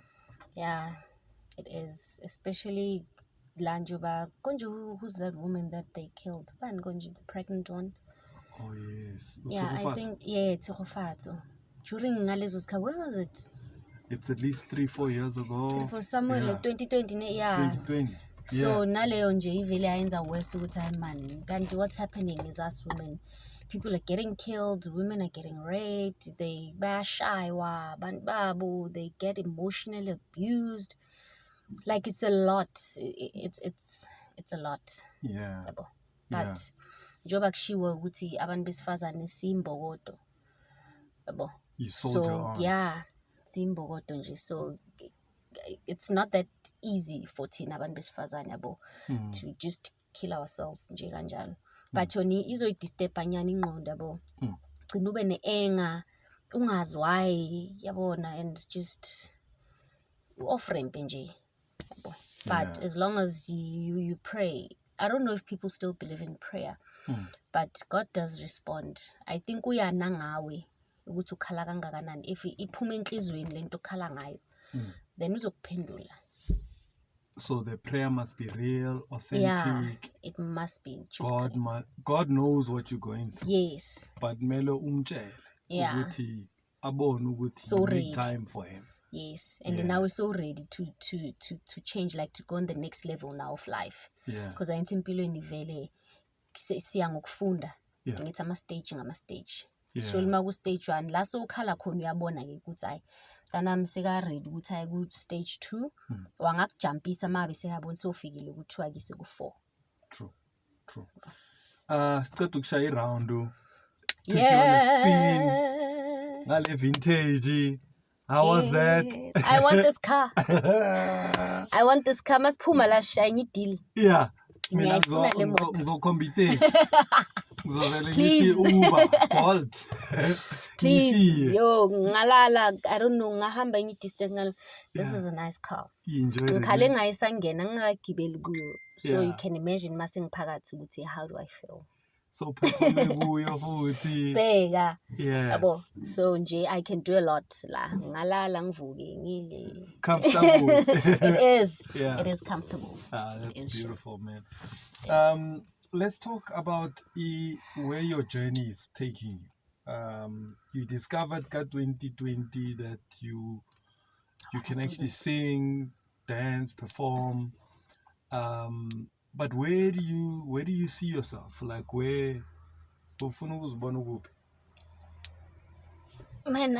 S2: Yeah, it is. Especially Lanjuba. Gonju, who's that woman that they killed? Ban Gonju, the pregnant one.
S1: Oh, yes.
S2: Yeah, I think, it's Tsogofatso. During Ngalezo's when was it?
S1: It's at least 3-4 years ago.
S2: For somewhere like 2020, yeah.
S1: 2020.
S2: So naleyo nje ivele ayenza worse ukuthi hayi man, kanti what's happening is us women, people are getting killed, women are getting raped, they bayashaywa, bantu babo, they get emotionally abused. Like it's a lot. It's a lot.
S1: Yeah.
S2: But njoba kushiwo ukuthi abantu besifazane simbokodo. Yabo.
S1: You soldier on.
S2: Yeah, simbokodo nje. So it's not that easy for thina abantu besifazane yabo to just kill ourselves nje kanjalo. but yona izoyidisturba nyana ingqondo yabo. Gcina ube ne-anger, ungazi why yabona, and just off ramp nje yabo. But as long as you pray, I don't know if people still believe in prayer, but God does respond. I think uyana ngawe ukuthi ukhala kangakanani. If iphuma enhlizweni lento okhala ngayo, then uzokuphendula.
S1: So the prayer must be real, authentic.
S2: Yeah, it must be.
S1: God knows what you're going through.
S2: Yes.
S1: But melo umtshele ukuthi abone ukuthi
S2: so
S1: make time for him.
S2: Yes, and then now we're so ready to change, like to go on the next level now of life.
S1: Yeah.
S2: Because I think impilweni vele siya ngokufunda. Ngithi ama-stage. So lima ku-stage 1 la so ukhala khona uyabona ke ukuthi hayi mntanami seka-ready ukuthi aye ku-stage 2 wangakujampisa mabe sekabona sofikile ku-2 akise ku-4.
S1: True. Siceda ukushaya iround take you on a spin ngale vintage. How was that?
S2: I want this car. I want this car. Masiphuma la shiny deal.
S1: Yeah. Mina
S2: Ngiyayifuna le moto.
S1: ngizocompete. Ngizovele ngithi Uber, Bolt.
S2: Please. Yo, ngalala, I don't know, ngahamba enye distance ngalo. This is a nice car.
S1: Enjoy it.
S2: Ngikhale ngayisangena ngagibeli kuyo. So you can imagine mase ngiphakathi ukuthi how do I feel?
S1: So phuphume kuyo futhi.
S2: Bheka.
S1: Yeah.
S2: Yabo. So nje I can do a lot la. Ngalala ngivuke ngile.
S1: Comfortable.
S2: It is.
S1: Yeah.
S2: It is comfortable.
S1: That's beautiful, man.
S2: Yes.
S1: Let's talk about where your journey is taking you. You discovered ka 2020 that you can actually sing, dance, perform. But where do you see yourself? Like where ufuna ukuzibona ukuphi?
S2: Man,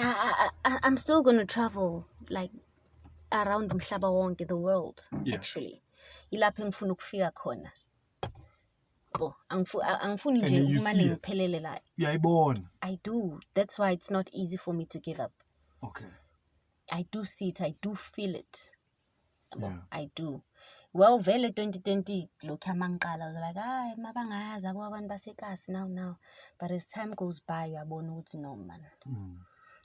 S2: I'm still gonna travel like around umhlaba wonke, the world. Actually, ilapho engifuna ukufika khona. Bo, angifuni nje umane ngiphelele la.
S1: Uyayibona.
S2: I do. That's why it's not easy for me to give up.
S1: Okay.
S2: I do see it. I do feel it.
S1: Yeah.
S2: I do. Well, vele 2020 lokhu amangiqala, I was like, "Hayi, mabangayazi abo abantu basekasi now." But as time goes by, uyabona ukuthi no man.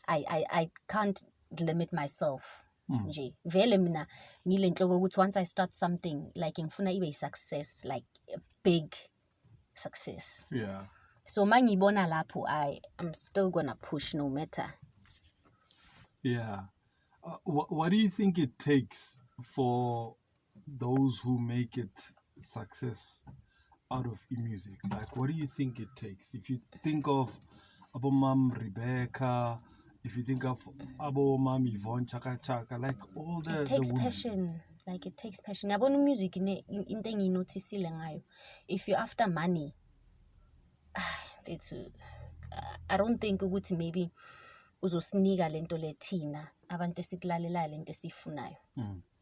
S2: I can't limit myself. Nje vele mina ngile nhlobo ukuthi once I start something, like ngifuna ibe success, like a big success.
S1: Yeah.
S2: So mangibona lapho I'm still gonna push no matter.
S1: Yeah. What do you think it takes for those who make it success out of music? Like, what do you think it takes? If you think of Abo Mam Rebecca, if you think of Abo Mam Yvonne Chaka Chaka, like all the...
S2: It takes
S1: the
S2: passion. Like, it takes passion. Yabona music into engiyinotisile ngayo. If you're after money, I don't think ukuthi maybe uzosinika lento lethina abantu esikulalelayo lento esifunayo.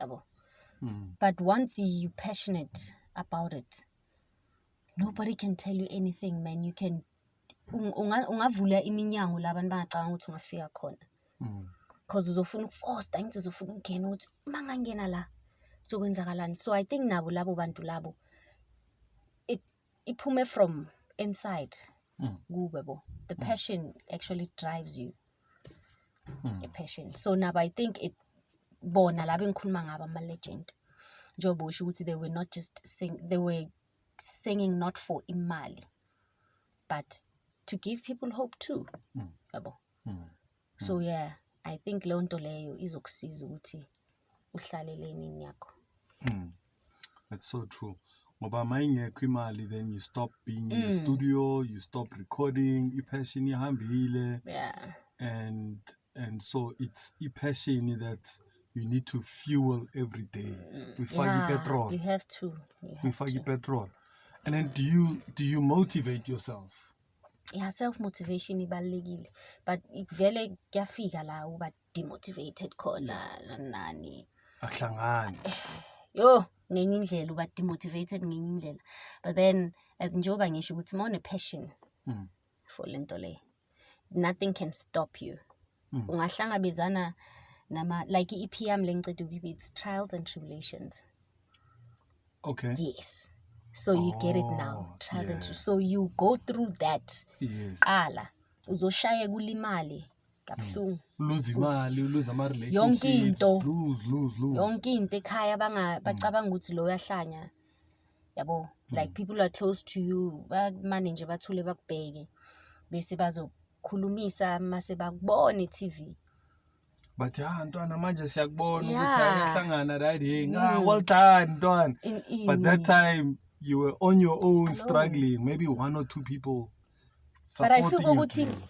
S2: Yabo. But once you're passionate about it, nobody can tell you anything, man. You can ungavula iminyango labantu bangacanga ukuthi ungafika khona. Because uzofuna ukufosta, ngithi uzofuna ukungena ukuthi mangangena la zokwenzakalani. So I think nabo labo bantu labo iphume from inside. The passion actually drives you. The passion. So now I think it bona laba engikhuluma ngabo ama-legend njengoba usho ukuthi they were not just they were singing not for imali but to give people hope too. Yabo. So yeah, I think leyo nto leyo izokusiza ukuthi uhlalele inini yakho.
S1: That's so true. Ngoba mayingekho imali, then you stop being in the studio, you stop recording, i-passion ihambile.
S2: Yeah.
S1: And so it's i-passion that you need to fuel every day.
S2: Yeah,
S1: petrol.
S2: you have to.
S1: Petrol. And then do you motivate yourself?
S2: Yeah, self-motivation ibalulekile. But vele kuyafika la uba demotivated khona nani.
S1: Ahlangani.
S2: Yo, ngenye indlela uba demotivated ngenye indlela. But then as njengoba ngisho ukuthi uma une passion for lento le, nothing can stop you. Ungahlangabezana like i-EP yami lengicede ukuyiba, it's trials and tribulations.
S1: Okay.
S2: Yes. So you get it now. Trials and
S1: yeah.
S2: so you go through that.
S1: Yes.
S2: Ala uzoshaya kulimali kabuhlungu.
S1: Lose imali, lose ama
S2: Yonke
S1: relationships,
S2: into.
S1: lose.
S2: Yonke into ekhaya bacabanga ukuthi lo uyahlanya. Yabo, like people are close to you, manage bathule bakubheke bese bazokhulumisa mase bakubona TV.
S1: But ntwana manje siyakubona ukuthi
S2: Yeah.
S1: ayahlangana right here. Well done, ntwana. But that
S2: In-
S1: time you were on your own
S2: Alone.
S1: struggling, maybe one or two people
S2: But I feel
S1: supporting you.
S2: ukuthi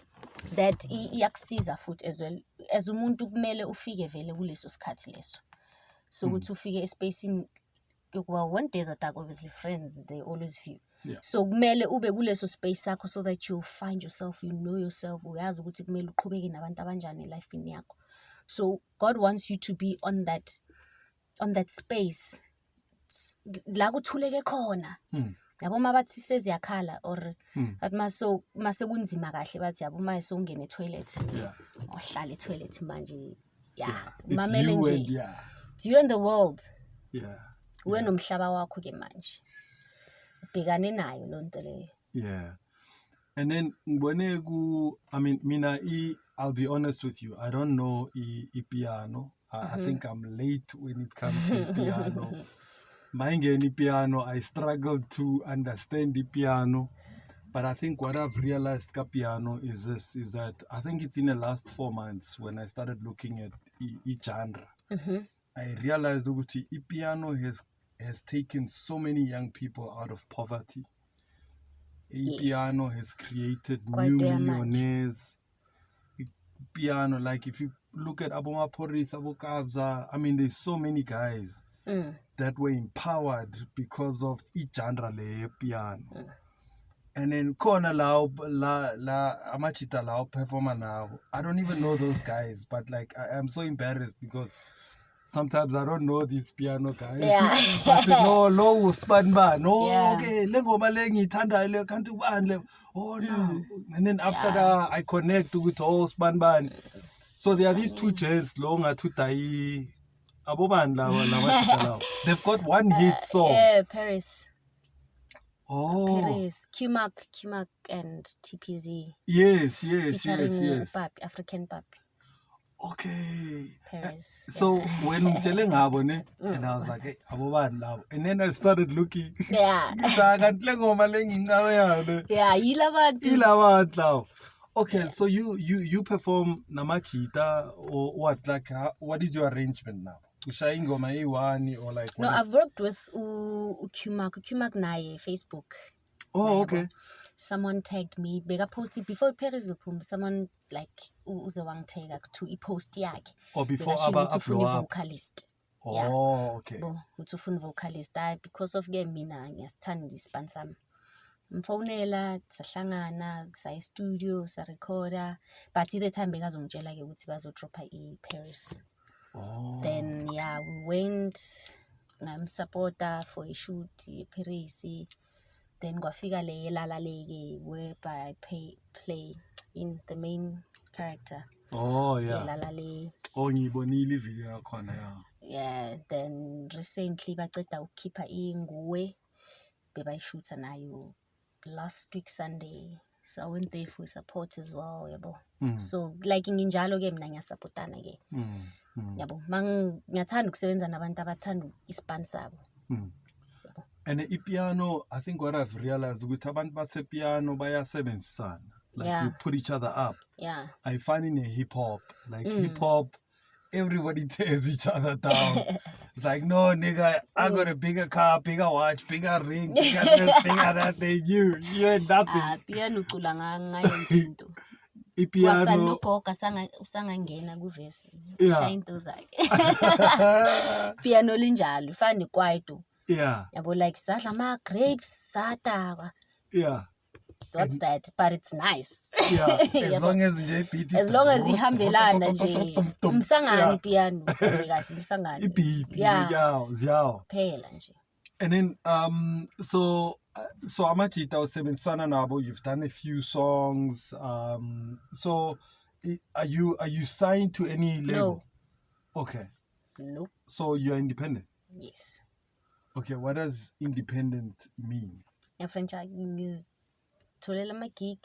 S2: that iyakusiza futhi as well as umuntu kumele ufike vele kuleso sikhathi leso. So ukuthi ufike espacing, well, when there's attack, obviously friends they always view.
S1: Yeah.
S2: So kumele ube kuleso space sakho so that you'll find yourself, you know yourself, uyazi ukuthi kumele uqhubeke nabantu abanjani elifini yakho. So God wants you to be on that space la kuthuleke khona. Yabo mabathi seziyakhala or at mase kunzima kahle bathi yabo maye songene etoilet.
S1: Yeah.
S2: Ohlala etoilet manje.
S1: Yeah.
S2: Yeah.
S1: It's
S2: Mamele
S1: you
S2: nje.
S1: and yeah.
S2: It's you and the world.
S1: Yeah.
S2: Wena umhlaba wakho ke manje. Ubhekane nayo lonto leyo.
S1: Yeah. And then ngibone I mean mina I'll be honest with you, I don't know piano. I think I'm late when it comes to piano. Maingeni piano, I struggled to understand the piano. But I think what I've realized ka piano is that I think it's in the last 4 months when I started looking at each genre. I realized ukuthi piano has taken so many young people out of poverty.
S2: Yes.
S1: Piano has created
S2: Quite
S1: new
S2: damn much.
S1: millionaires. Piano, like if you look at Aboma Poris, Abu Kabza, I mean, there's so many guys that were empowered because of each genre le piano. And then Kona la Amachita lao performer now. I don't even know those guys, but like I am so embarrassed because sometimes I don't know these piano guys.
S2: Yeah.
S1: But no uspanba. No,
S2: Yeah.
S1: okay, lengo malengi tanda le kantu ban. Oh no. And then after that I connect with all spanban. So there are these two jazz longa tutai aboban la. They've got one hit song.
S2: Yeah, Paris.
S1: Oh.
S2: Paris. Q-Mac and TPZ.
S1: Yes.
S2: Featuring Papi, African Papi.
S1: Okay.
S2: Paris.
S1: So when telling Abone, and I was like, hey, aboban love. And then I started looking.
S2: Yeah.
S1: Yeah,
S2: Ilabantu.
S1: okay, so you perform namachita or what? Like, what is your arrangement now? Ushaingoma iwani or like?
S2: No, I've worked with Q-Mac naye Facebook.
S1: Oh, okay.
S2: Someone tagged me. Bega posted before Paris upum. Someone like uzawang tag to post yakhe.
S1: Or before
S2: Aba
S1: upload.
S2: vocalist.
S1: Oh, okay.
S2: Bo utufuna vocalist. Because of game mina ngiyasithanda ispan sami. Mfonela sahlangana sa studio sa recorder but the time bekazongitshela ke ukuthi bazodropa Paris.
S1: Oh.
S2: Then we went ngamsupporta for a shoot Paris. Then kwafika le lala leke whereby I play in the main character.
S1: Oh yeah.
S2: Lala le.
S1: Oh ngibonile video yakhona
S2: Yeah, then recently baceda ukukhipha inguwe bebayishootha nayo last week Sunday. So I went there for support as well, yabo. So like nginjalo ke mina ngiyasupportana ke. Yabo, ngiyathanda ukusebenza nabantu abathanda ispan sabo.
S1: And piano, I think what I've realized with abantu base piano bayasebenzisana. Like you put each other up.
S2: Yeah.
S1: I find in a hip hop, like hip hop, everybody tears each other down. It's like, no, nigga, I got a bigger car, bigger watch, bigger ring, bigger this, bigger that thing. You ain't nothing.
S2: Piano ucula ngayo into.
S1: Piano.
S2: Wasanogoga usangangena kuvesi.
S1: Yeah.
S2: Shaya into zakhe. Piano linjalo, fana nekwaito.
S1: Yeah.
S2: Yabo like sadla ama grapes sadakwa.
S1: Yeah.
S2: What's that? But it's nice.
S1: Yeah. As long as nje beat.
S2: As long as ihambelana nje. Umsangano piano. Kahle umsangano.
S1: Beat.
S2: Yeah.
S1: Ziyaw.
S2: Phela nje.
S1: And then so Amachita usebenzisana nabo, you've done a few songs. So are you signed to any label?
S2: No.
S1: Okay.
S2: Nope.
S1: So you're independent?
S2: Yes.
S1: Okay, what does independent mean?
S2: Yeah, French ngizitholela ama-gig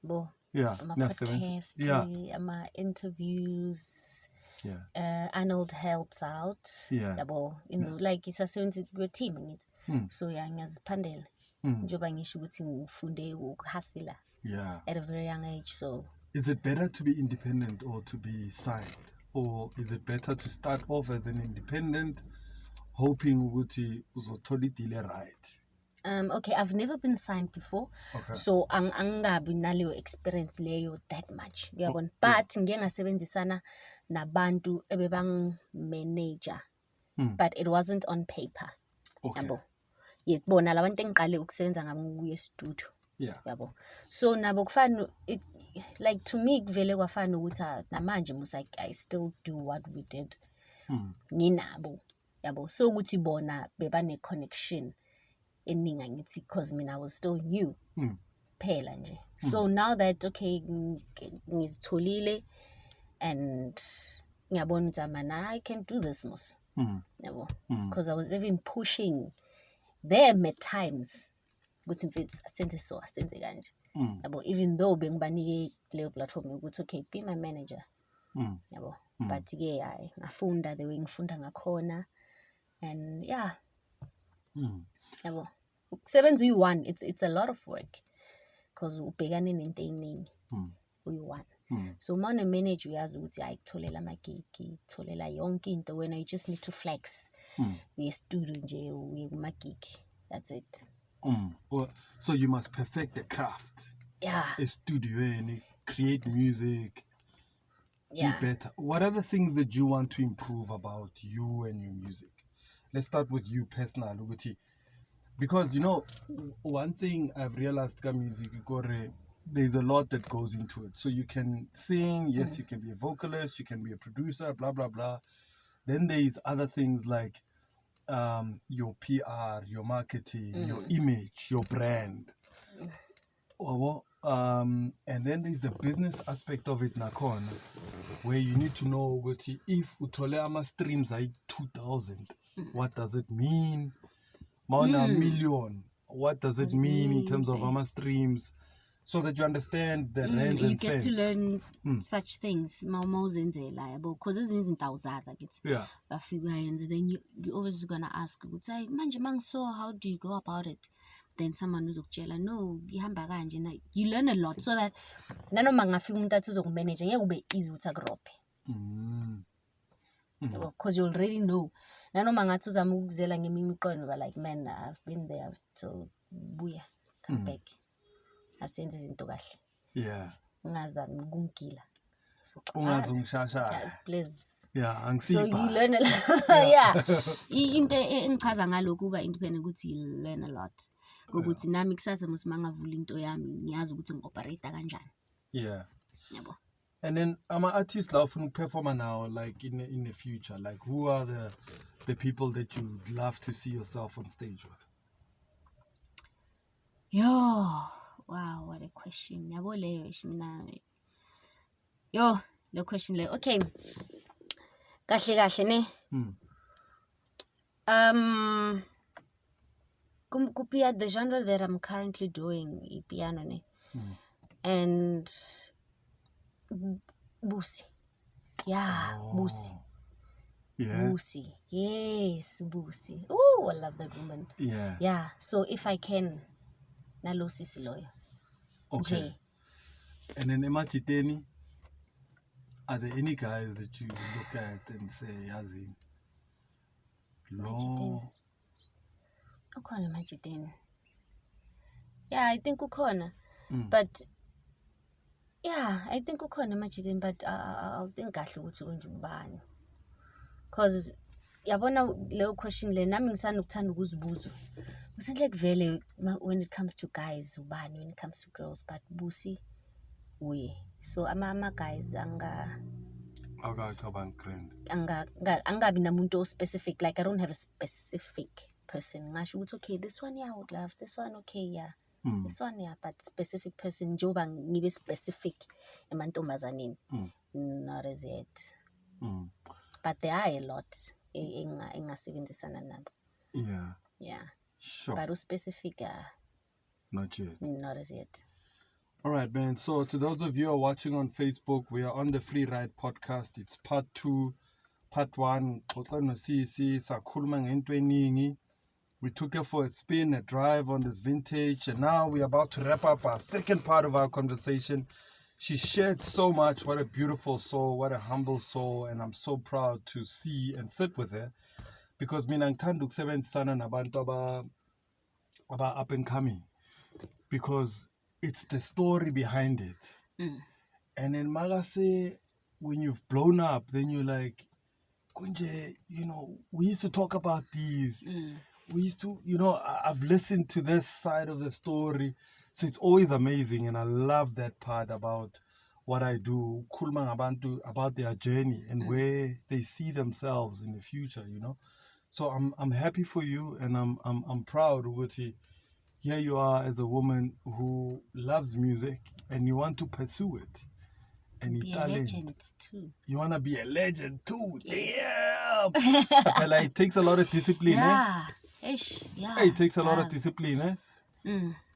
S2: bo
S1: Yeah,
S2: ama-podcast,
S1: yeah,
S2: ama-interviews.
S1: yeah.
S2: Arnold helps out.
S1: Yeah.
S2: Yabo, like isasebenzi kwe-team ngithi. So yeah, ngiyaziphandela. Njengoba ngisho ukuthi ngifunde ukuhasila.
S1: Yeah.
S2: At a very young age, so.
S1: Is it better to be independent or to be signed? Or is it better to start off as an independent, hoping ukuthi uzothola idile right?
S2: Okay, I've never been signed before.
S1: Okay.
S2: So angabi naleyo experience leyo that much. Uyabona? But ngike ngasebenzisana nabantu ebebang manager. But it wasn't on paper.
S1: Okay.
S2: Yabo. Yebona labantu engiqale ukusebenza ngabo kuye studio.
S1: Yeah.
S2: Yabo. So nabo kufana like to me kuvele kwafana ukuthi namanje must I still do what we did. Nginabo. Yabo. So ukuthi bona bebane connection eningi angithi because mina I was still new. Phela nje. So now that okay ngizitholile and ngiyabona ukuthi mana I can do this mos. Yabo. Because I was even pushing them at times. Ukuthi mfethu asenze so asenze kanje. Yabo, even though bengibanike leyo platform ukuthi okay be my manager. Yabo. But ke hayi ngafunda the way ngifunda ngakhona and yeah. Yabo. Ukusebenza uyi-one it's a lot of work because ubhekane nento eyiningi. Uyi-one. So uma une-manage uyazi ukuthi ayikutholela ama-gig, tholela yonke into wena you just need to flex. Uye studio nje uye kuma-gig. That's it.
S1: So you must perfect the craft.
S2: Yeah.
S1: A studio and create music.
S2: Yeah.
S1: Be better. What are the things that you want to improve about you and your music? Let's start with you personally. Because, you know, one thing I've realized about music, there's a lot that goes into it. So you can sing, yes, you can be a vocalist, you can be a producer, blah, blah, blah. Then there's other things like your PR, your marketing, your image, your brand. And then there's the business aspect of it, Nakon, where you need to know if utole streams are 2,000, what does it mean? Mauna million, what does it mean in terms of streams? So that you understand the range
S2: you
S1: and
S2: get
S1: sense.
S2: to learn such things. Because this isn't thousands.
S1: Yeah.
S2: And then you always gonna ask, so how do you go about it? Then someone who's no, you learn a lot so that none of my film that is managing will be easy to grow. Because you already know. Nano mangatuza mugzela ngimimiqondo like man I've been there so buya come back asenze izinto kahle.
S1: Yeah.
S2: Ungazami ukungila. So
S1: ungazungishasha.
S2: Please.
S1: Yeah, angisipa.
S2: So you learn a lot. Yeah. Into engichaza ngalokho kuba independent ukuthi you learn a lot. Ukuthi nami kusasa musimangavula into yami ngiyazi ukuthi ngioperate kanjani.
S1: Yeah.
S2: Yabo.
S1: And then I'm an artist love to perform now, like in the future. Like who are the people that you'd love to see yourself on stage with?
S2: Yo, wow, what a question. Yabo leyo ishmina. Yo, the question leyo. Okay. Kahle ne. Kupia the genre that I'm currently doing piano ne. And Busi. Yeah, Busi.
S1: Yeah.
S2: Busi. Yes, Busi. Oh, I love that woman.
S1: Yeah.
S2: Yeah. So if I can, nalo sisi loyo.
S1: Okay. And then Emachiteni, are there any guys that you look at and say, Yazi? No.
S2: Ukhona Emachiteni. Yeah, I think ukhona. But yeah, I think ukhona Emachiteni, but I'll think kahle ukuthi unjubani. Because yabona leyo question le nami ngisana ukuthanda ukuzibuza. Wasn't like vele when it comes to guys ubani, when it comes to girls, but Busi we. So ama guys angabi namuntu specific, like I don't have a specific person. Ngasho ukuthi okay, this one yeah I would love, this one okay yeah. This one yeah, but specific person njoba ngibe specific emantombazaneni. Not as yet. But there are a lot engasebenzisana nabo. Yeah.
S1: Sure.
S2: But specific,
S1: Not yet.
S2: not as yet.
S1: All right, man. So to those of you who are watching on Facebook, we are on the FreeRide podcast. It's part 2. Part 1. We took her for a spin, a drive on this vintage, and now we're about to wrap up our second part of our conversation. She shared so much. What a beautiful soul, what a humble soul, and I'm so proud to see and sit with her, because mina ngithanda ukusebenzisana nabantu aba up and coming, because it's the story behind it. And then magase, when you've blown up, then you're like, Kunje, we used to talk about these. We used to, I've listened to this side of the story. So it's always amazing. And I love that part about what I do. Kulmang abantu about their journey and where they see themselves in the future, So I'm happy for you, and I'm proud, Uguti. Here you are as a woman who loves music and you want to pursue it. And
S2: Be a legend too.
S1: You want to be a legend too.
S2: Yes.
S1: Damn. It takes a lot of discipline.
S2: Yeah.
S1: It takes a lot of discipline.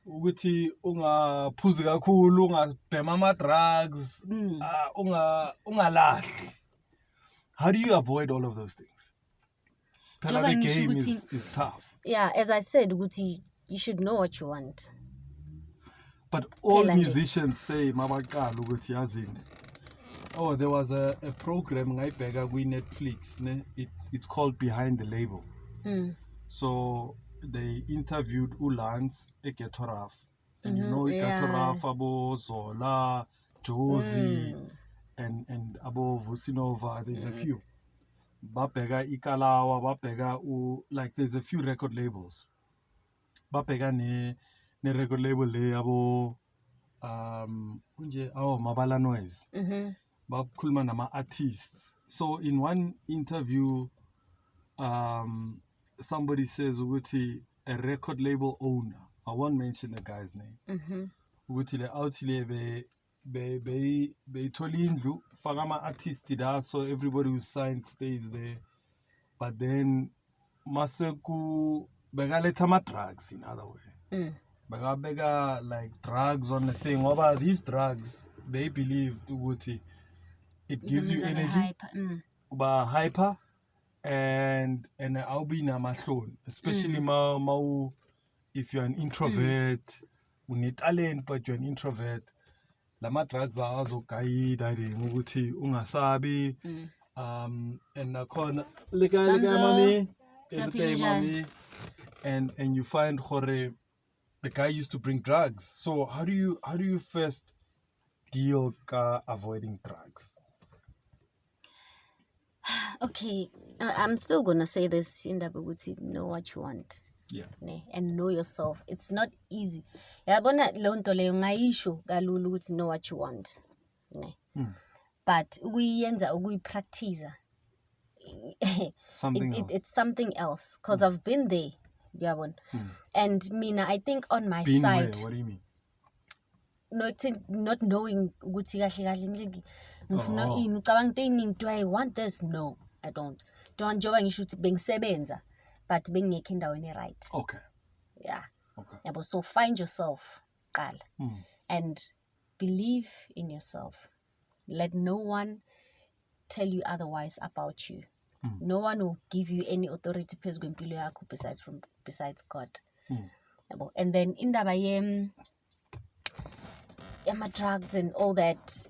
S1: Ukuthi ungaphuzi kakhulu, ungabhema ama drugs, ungalahli. How do you avoid all of those things? The game is tough.
S2: Yeah, as I said, Guti, you should know what you want.
S1: But all musicians say, Mabakalo Guti yazini. Oh, there was a program ngayibheka kwi Netflix, ne? It's called Behind the Label. So they interviewed Ulans Eketoraf. And Eketoraf, Abo Zola, Josie, and Abo Vusinova, there's a few. Bapega Ikalawa, Bapega like there's a few record labels. Bapega ne record label le abo Mabala Noise. Bab Kulman nama artists. So in one interview, somebody says Uguti, a record label owner. I won't mention the guy's name. Uguti le outile be tolindlu fagama artist da, so everybody who signed stays there. But then maseku begaleta ma drugs, in other way. Bega like drugs on the thing. What about these drugs? They believe Uguti, it gives you energy. Hyper. And I'll be na mahlon, especially if you're an introvert, you need talent but you're an introvert. Lama drugs are also kaida ukuthi ungasabi, and nakhona leka mami, and you find the guy used to bring drugs. So how do you first deal avoiding drugs?
S2: Okay, I'm still gonna say this in the Buguti, know what you want.
S1: Yeah.
S2: And know yourself. It's not easy. Yabona lonto le ngayisho kalulu ukuthi know what you want. But we practice. It's something else, because I've been there. Yabona. And Mina, I think on my side.
S1: Where? What do you mean?
S2: Not knowing ukuthi kahle ngifuna ini, ucabanga into, do I want this? No, I don't njoba ngisho ukuthi bengisebenza but bengekho endaweni right.
S1: Okay.
S2: Yeah.
S1: Okay.
S2: Yabo, so find yourself qala and believe in yourself. Let no one tell you otherwise about you. No one will give you any authority phezu kwempilo yakho besides God. Yabo, and then indaba drugs and all that,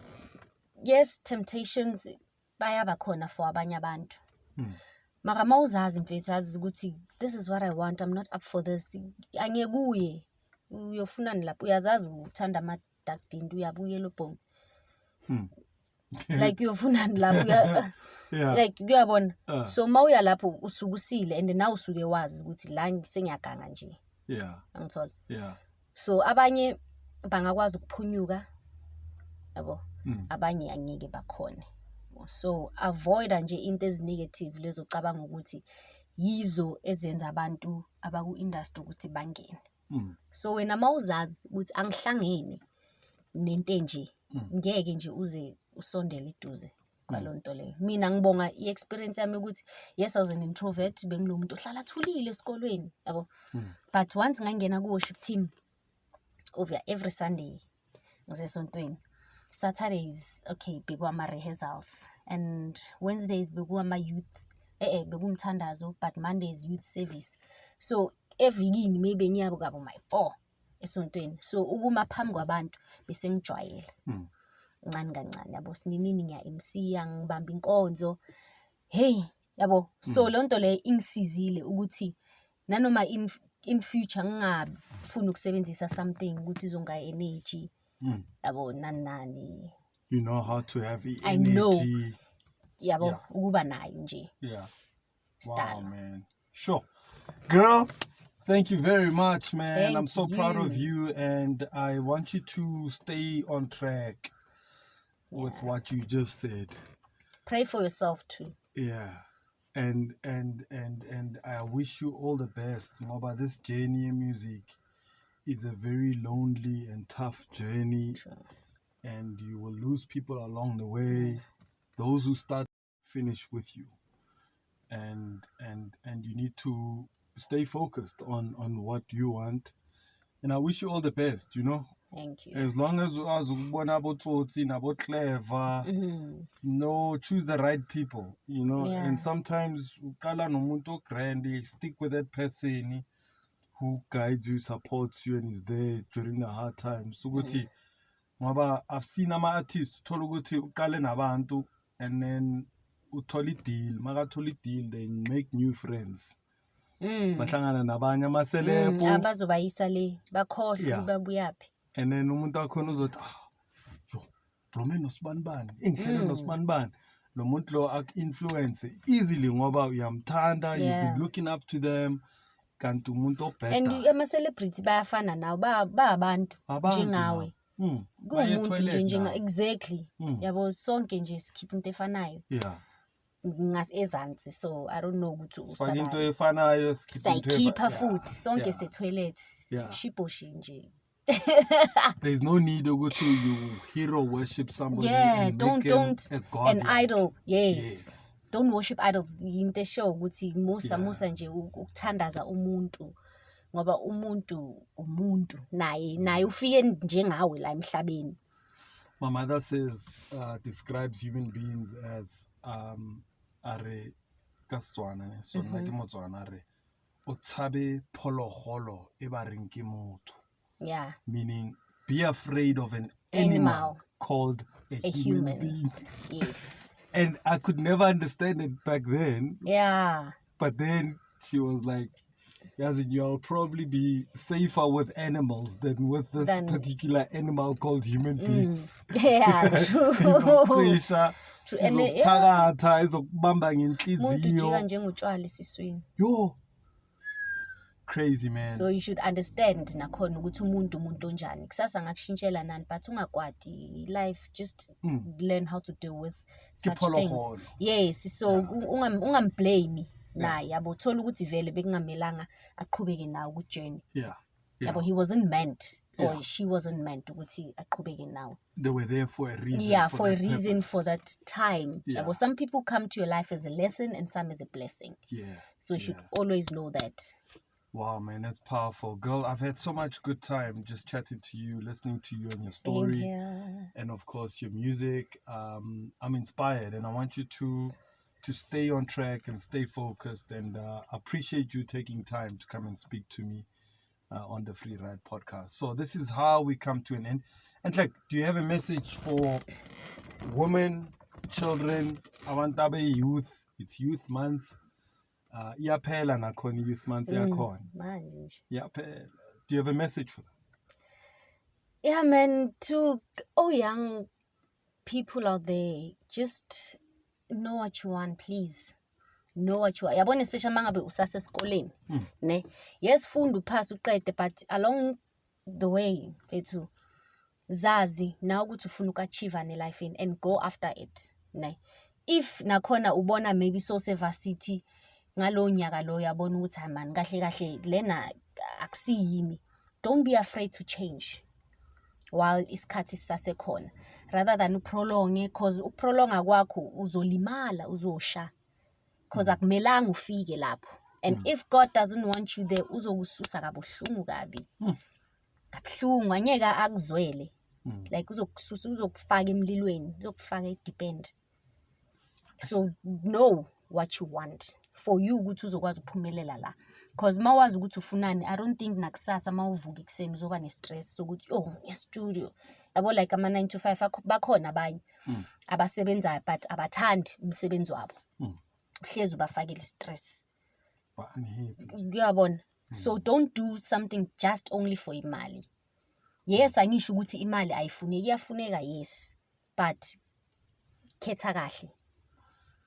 S2: yes, temptations bayaba khona for abanye abantu. Mara mawuzazi mfethu azi ukuthi this is what I want, I'm not up for this, angekuye uyofunani lapho, uyazazi uthanda ama dark dinto, uyabuye lobhong like uyofunani lapho like kuyabona. So mawuya lapho usukusile and now usuke wazi ukuthi la sengiyaganga nje. Angithola. So abanye bangakwazi ukuphunyuka, yabo, abanye angeke bakhone. So avoid nje into ezinegative lezo cabanga ukuthi yizo ezenza abantu abaku industry ukuthi bangene. So wena mawuzazi ukuthi angihlangene nento nje, ngeke nje uze usondele eduze. kwalonto leyo. Mina ngibonga i-experience yami ukuthi yes I was an introvert, bengilomuntu ohlala thulile esikolweni, yabo. But once ngangena ku worship team over every Sunday ngisesontweni, Saturdays okay bekuma rehearsals and Wednesdays bekuma youth bekumthandazo, but Mondays youth service. So evikini maybe ngiyabo kabo my 4 esontweni. So ukuma phambi kwabantu bese ngijwayela. Ncane kancane yabo, sininini ngiya MC ngibamba inkonzo. Hey yabo, so lonto le ingisizile ukuthi nanoma in future ngingafuna ukusebenzisa something ukuthi izonga energy yabo nani.
S1: You know how to have energy.
S2: I know. Yabo ukuba nayo nje.
S1: Yeah.
S2: Style.
S1: Wow, man. Sure. Girl, thank you very much, man.
S2: Thank
S1: I'm so proud of
S2: you.
S1: you, and I want you to stay on track with what you just said.
S2: Pray for yourself too.
S1: Yeah. And I wish you all the best. Ngoba this journey in music is a very lonely and tough journey.
S2: True.
S1: And you will lose people along the way. Those who start finish with you. And you need to stay focused on what you want. And I wish you all the best, you know.
S2: Thank you.
S1: As long as you about clever, choose the right people, you know.
S2: Yeah.
S1: And sometimes stick with that person who guides you, supports you, and is there during the hard times. So I've seen ama artists and then they make new friends. Bahlangana nabanye amaselebo
S2: abazobayisa le bakhohle babuyaphi.
S1: And then umuntu wakhona uzothi yo lo man nosibani engihlele nosibani lo muntu lo ak-influence easily ngoba uyamthanda, you've been looking up to them, kanti umuntu obheda.
S2: And ama-celebrity bayafana nawo ba-abantu njengawe. Kuwumuntu nje exactly. Yabo sonke nje sikhipha into efanayo.
S1: Yeah.
S2: Ezansi, so I don't know ukuthi
S1: usaba into efanayo
S2: sikhipha futhi sonke se toilets shiposhi nje.
S1: There's no need ukuthi you hero worship somebody.
S2: Yeah,
S1: and
S2: don't an idol. Yes. Don't worship idols. Into show ukuthi musa nje ukuthandaza umuntu ngoba umuntu naye ufike njengawe la emhlabeni.
S1: My mother says describes human beings as are kaswana so nna ke Motswana re o tshabe phologolo e ba reng ke motho.
S2: Yeah.
S1: Meaning be afraid of an animal called a human being.
S2: Yes.
S1: And I could never understand it back then.
S2: Yeah.
S1: But then she was like, you'll probably be safer with animals than with this particular animal called human beings.
S2: Yeah, true. True. And
S1: yo, crazy, man.
S2: So you should understand nakhona ukuthi umuntu onjani. Kusasa ngakushintshela nani, but ungakwadi life, just learn how to deal with such things. Yes, so ungamblame naye yabo thola ukuthi vele bekungamelanga aqhubeke nawo ku journey.
S1: Yeah.
S2: Yabo he wasn't meant or she wasn't meant ukuthi aqhubeke nawo.
S1: They were there for a reason.
S2: Yeah, for a reason for that time.
S1: Yeah.
S2: Yabo some people come to your life as a lesson and some as a blessing.
S1: Yeah.
S2: So you should always know that.
S1: Wow, man, that's powerful. Girl, I've had so much good time just chatting to you, listening to you and your story. And of course your music. I'm inspired and I want you to stay on track and stay focused, and appreciate you taking time to come and speak to me on the FreeRide podcast. So this is how we come to an end. And like, do you have a message for women, children, awantabe youth? It's youth month. Iyaphela nakhona youth month yakhona. Iyaphela. Do you have a message for them?
S2: Yeah, man, to all young people out there, just know what you want, please. Know what you want. Yabona especially mangabe usase esikoleni, ne? Yes, funda uphasa uqede, but along the way, fethu zazi na ukuthi ufuna ukachieve ne life in and go after it, ne? If nakhona ubona maybe so varsity ngalo nyaka lo yabona ukuthi man kahle lena akusiyimi. Don't be afraid to change. while isikhathi sisasekhona rather than uprolonge, cause uprolonga kwakho uzolimala, uzosha, cause akumelanga ufike lapho. And if God doesn't want you there, uzokususa kabuhlungu kabi. Kabuhlungu, anyeke akuzwele. Like uzokususa, uzokufaka emlilweni, uzokufaka deep end. So know what you want for you ukuthi uzokwazi ukuphumelela la. Cause mawazi ukuthi ufunani, I don't think nakusasa mawuvuka ekuseni uzoba ne-stress sokuthi studio. Yabo like ama 9 to 5 bakhona abanye abasebenzayo but abathandi umsebenzi wabo. Uhlezi ubafakela stress. Kuyabona. So don't do something just only for imali. Yes, angisho ukuthi imali ayifuneki, iyafuneka yes, but khetha kahle.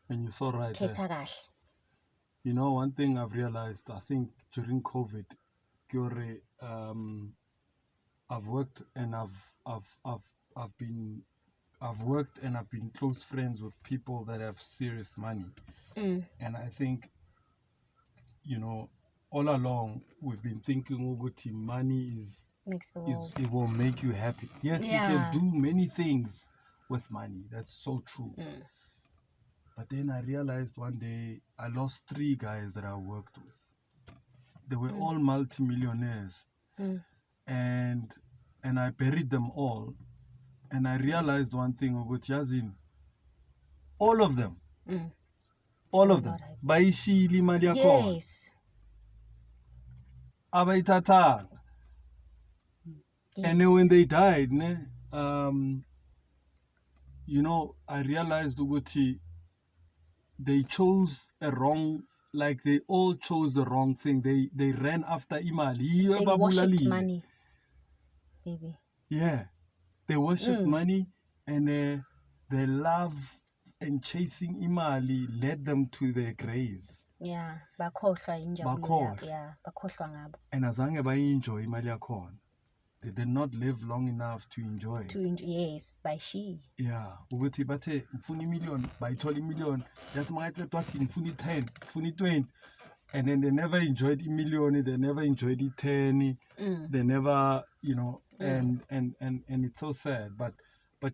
S1: And you're so right.
S2: Khetha kahle.
S1: You know, one thing I've realized, I think during COVID, I've worked and I've been close friends with people that have serious money. And I think, you know, all along we've been thinking Uguti, money
S2: makes the world.
S1: It will make you happy. Yes, you can do many things with money. That's so true. But then I realized one day I lost 3 guys that I worked with. They were all multimillionaires. And I buried them all. And I realized one thing, Yazin, all of them, Baishili Maliakon,
S2: Yes.
S1: Abaitata. And then when they died, you know, I realized Uguti, they chose a wrong, like they all chose the wrong thing. They ran after imali.
S2: They worshipped money, baby.
S1: Yeah, they worshipped money, and their love and chasing imali led them to their graves.
S2: Yeah, bakhohlwa injabulo yabo. Yeah, bakhohlwa ngabo.
S1: And azange bayi-enjoy imali yakhona. They did not live long enough to enjoy.
S2: Yes, by she.
S1: Yeah, ukuthi bathe ngifuna i-million, bayithola i-million. Yathi makayiqeda wathi ngifuna i-10, ngifuna i-20. And then they never enjoyed i-million, they never enjoyed i-10. They never, you know, and it's so sad. But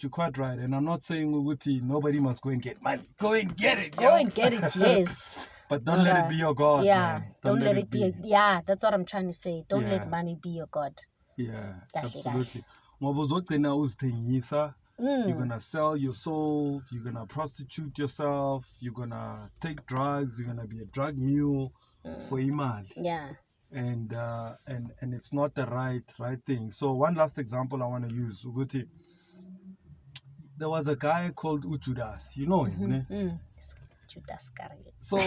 S1: you're quite right. And I'm not saying ukuthi nobody must go and get money. Go and get it.
S2: Go and get it, yes.
S1: But don't let it be your God.
S2: Yeah,
S1: man.
S2: don't let it be. Yeah, that's what I'm trying to say. Don't let money be your God.
S1: Yeah, absolutely. Ngoba uzogcina uzithengisa. You're gonna sell your soul. You're gonna prostitute yourself. You're gonna take drugs. You're gonna be a drug mule for imali.
S2: Yeah.
S1: And it's not the right thing. So one last example I want to use. Uguti, there was a guy called Ujudas. You know him, ne?
S2: Judas Iscariot.
S1: So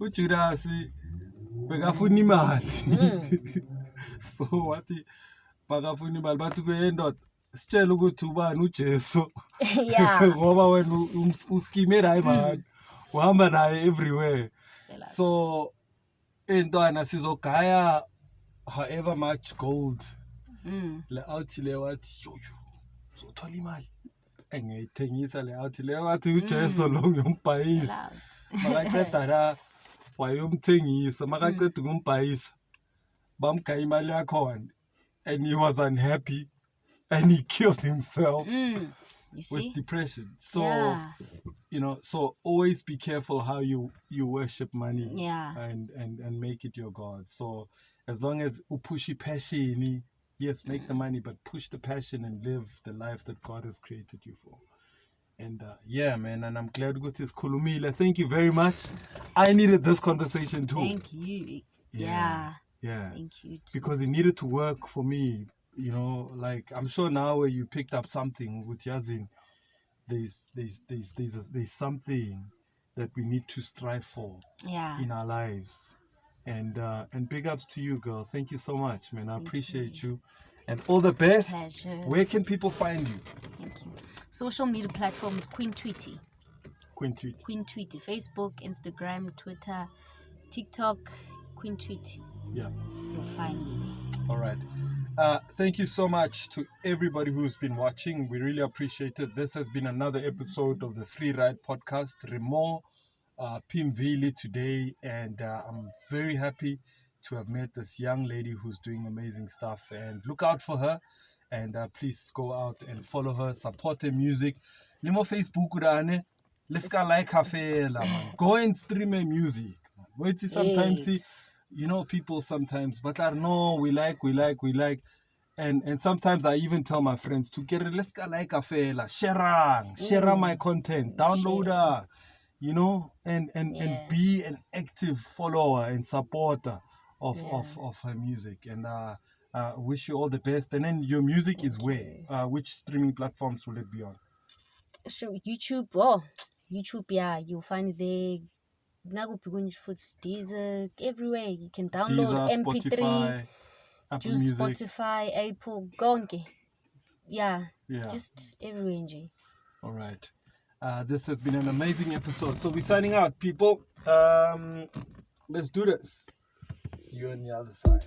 S1: Ujudas, bekafuna imali. So wathi bakafuna imali bathi kuyendot sitshela ukuthi ubani uJesu.
S2: Yeah.
S1: Ngoba wena uskimera hayi man. Uhamba naye everywhere. So entwana sizogaya however much gold. Le outi le wathi yo uzothola imali. Engiyithengisa le outi le wathi uJesu lo ngiyombhayisa. Makaqeda la wayomthengisa, makaqeda ukumbhayisa. Bamgaya imali yakhona, and he was unhappy and he killed himself with depression. So you know, so always be careful how you worship money and make it your God. So as long as upushi passion, yes, make the money, but push the passion and live the life that God has created you for. And yeah, man, and I'm glad Gutis Kulumila. Thank you very much. I needed this conversation too.
S2: Thank you. Yeah. Thank you too.
S1: Because it needed to work for me. You know, like I'm sure now where you picked up something with Yazin, there's something that we need to strive for in our lives. And big ups to you, girl. Thank you so much, man. I appreciate you. And all the best.
S2: Pleasure.
S1: Where can people find you?
S2: Thank you. Social media platforms, Queen Tweety.
S1: Queen Tweety.
S2: Queen Tweety. Facebook, Instagram, Twitter, TikTok, Queen Tweety.
S1: Yeah.
S2: You'll find me there.
S1: All right. Thank you so much to everybody who's been watching. We really appreciate it. This has been another episode of the FreeRide podcast. Remo Pimvili today, and I'm very happy to have met this young lady who's doing amazing stuff. And look out for her. And please go out and follow her, support her music. Limo Facebook rane, let's go like her fela, man. Go and stream her music. Wait, sometimes
S2: Yes.
S1: you know, people sometimes, but I know we like. And sometimes I even tell my friends to get it, let's go like a fella, share my content, download her, you know, and be an active follower and supporter of her music. And wish you all the best. And then your music is where? Which streaming platforms will it be on?
S2: So YouTube, YouTube, yeah, you'll find it there. Deezer, everywhere. You can download
S1: Deezer,
S2: MP3.
S1: Spotify, Apple
S2: Juice,
S1: Music.
S2: Spotify, Apple, Gonke. Yeah,
S1: Yeah.
S2: just everywhere, NG.
S1: All right. This has been an amazing episode. So we're signing out, people. Let's do this. See you on the other side.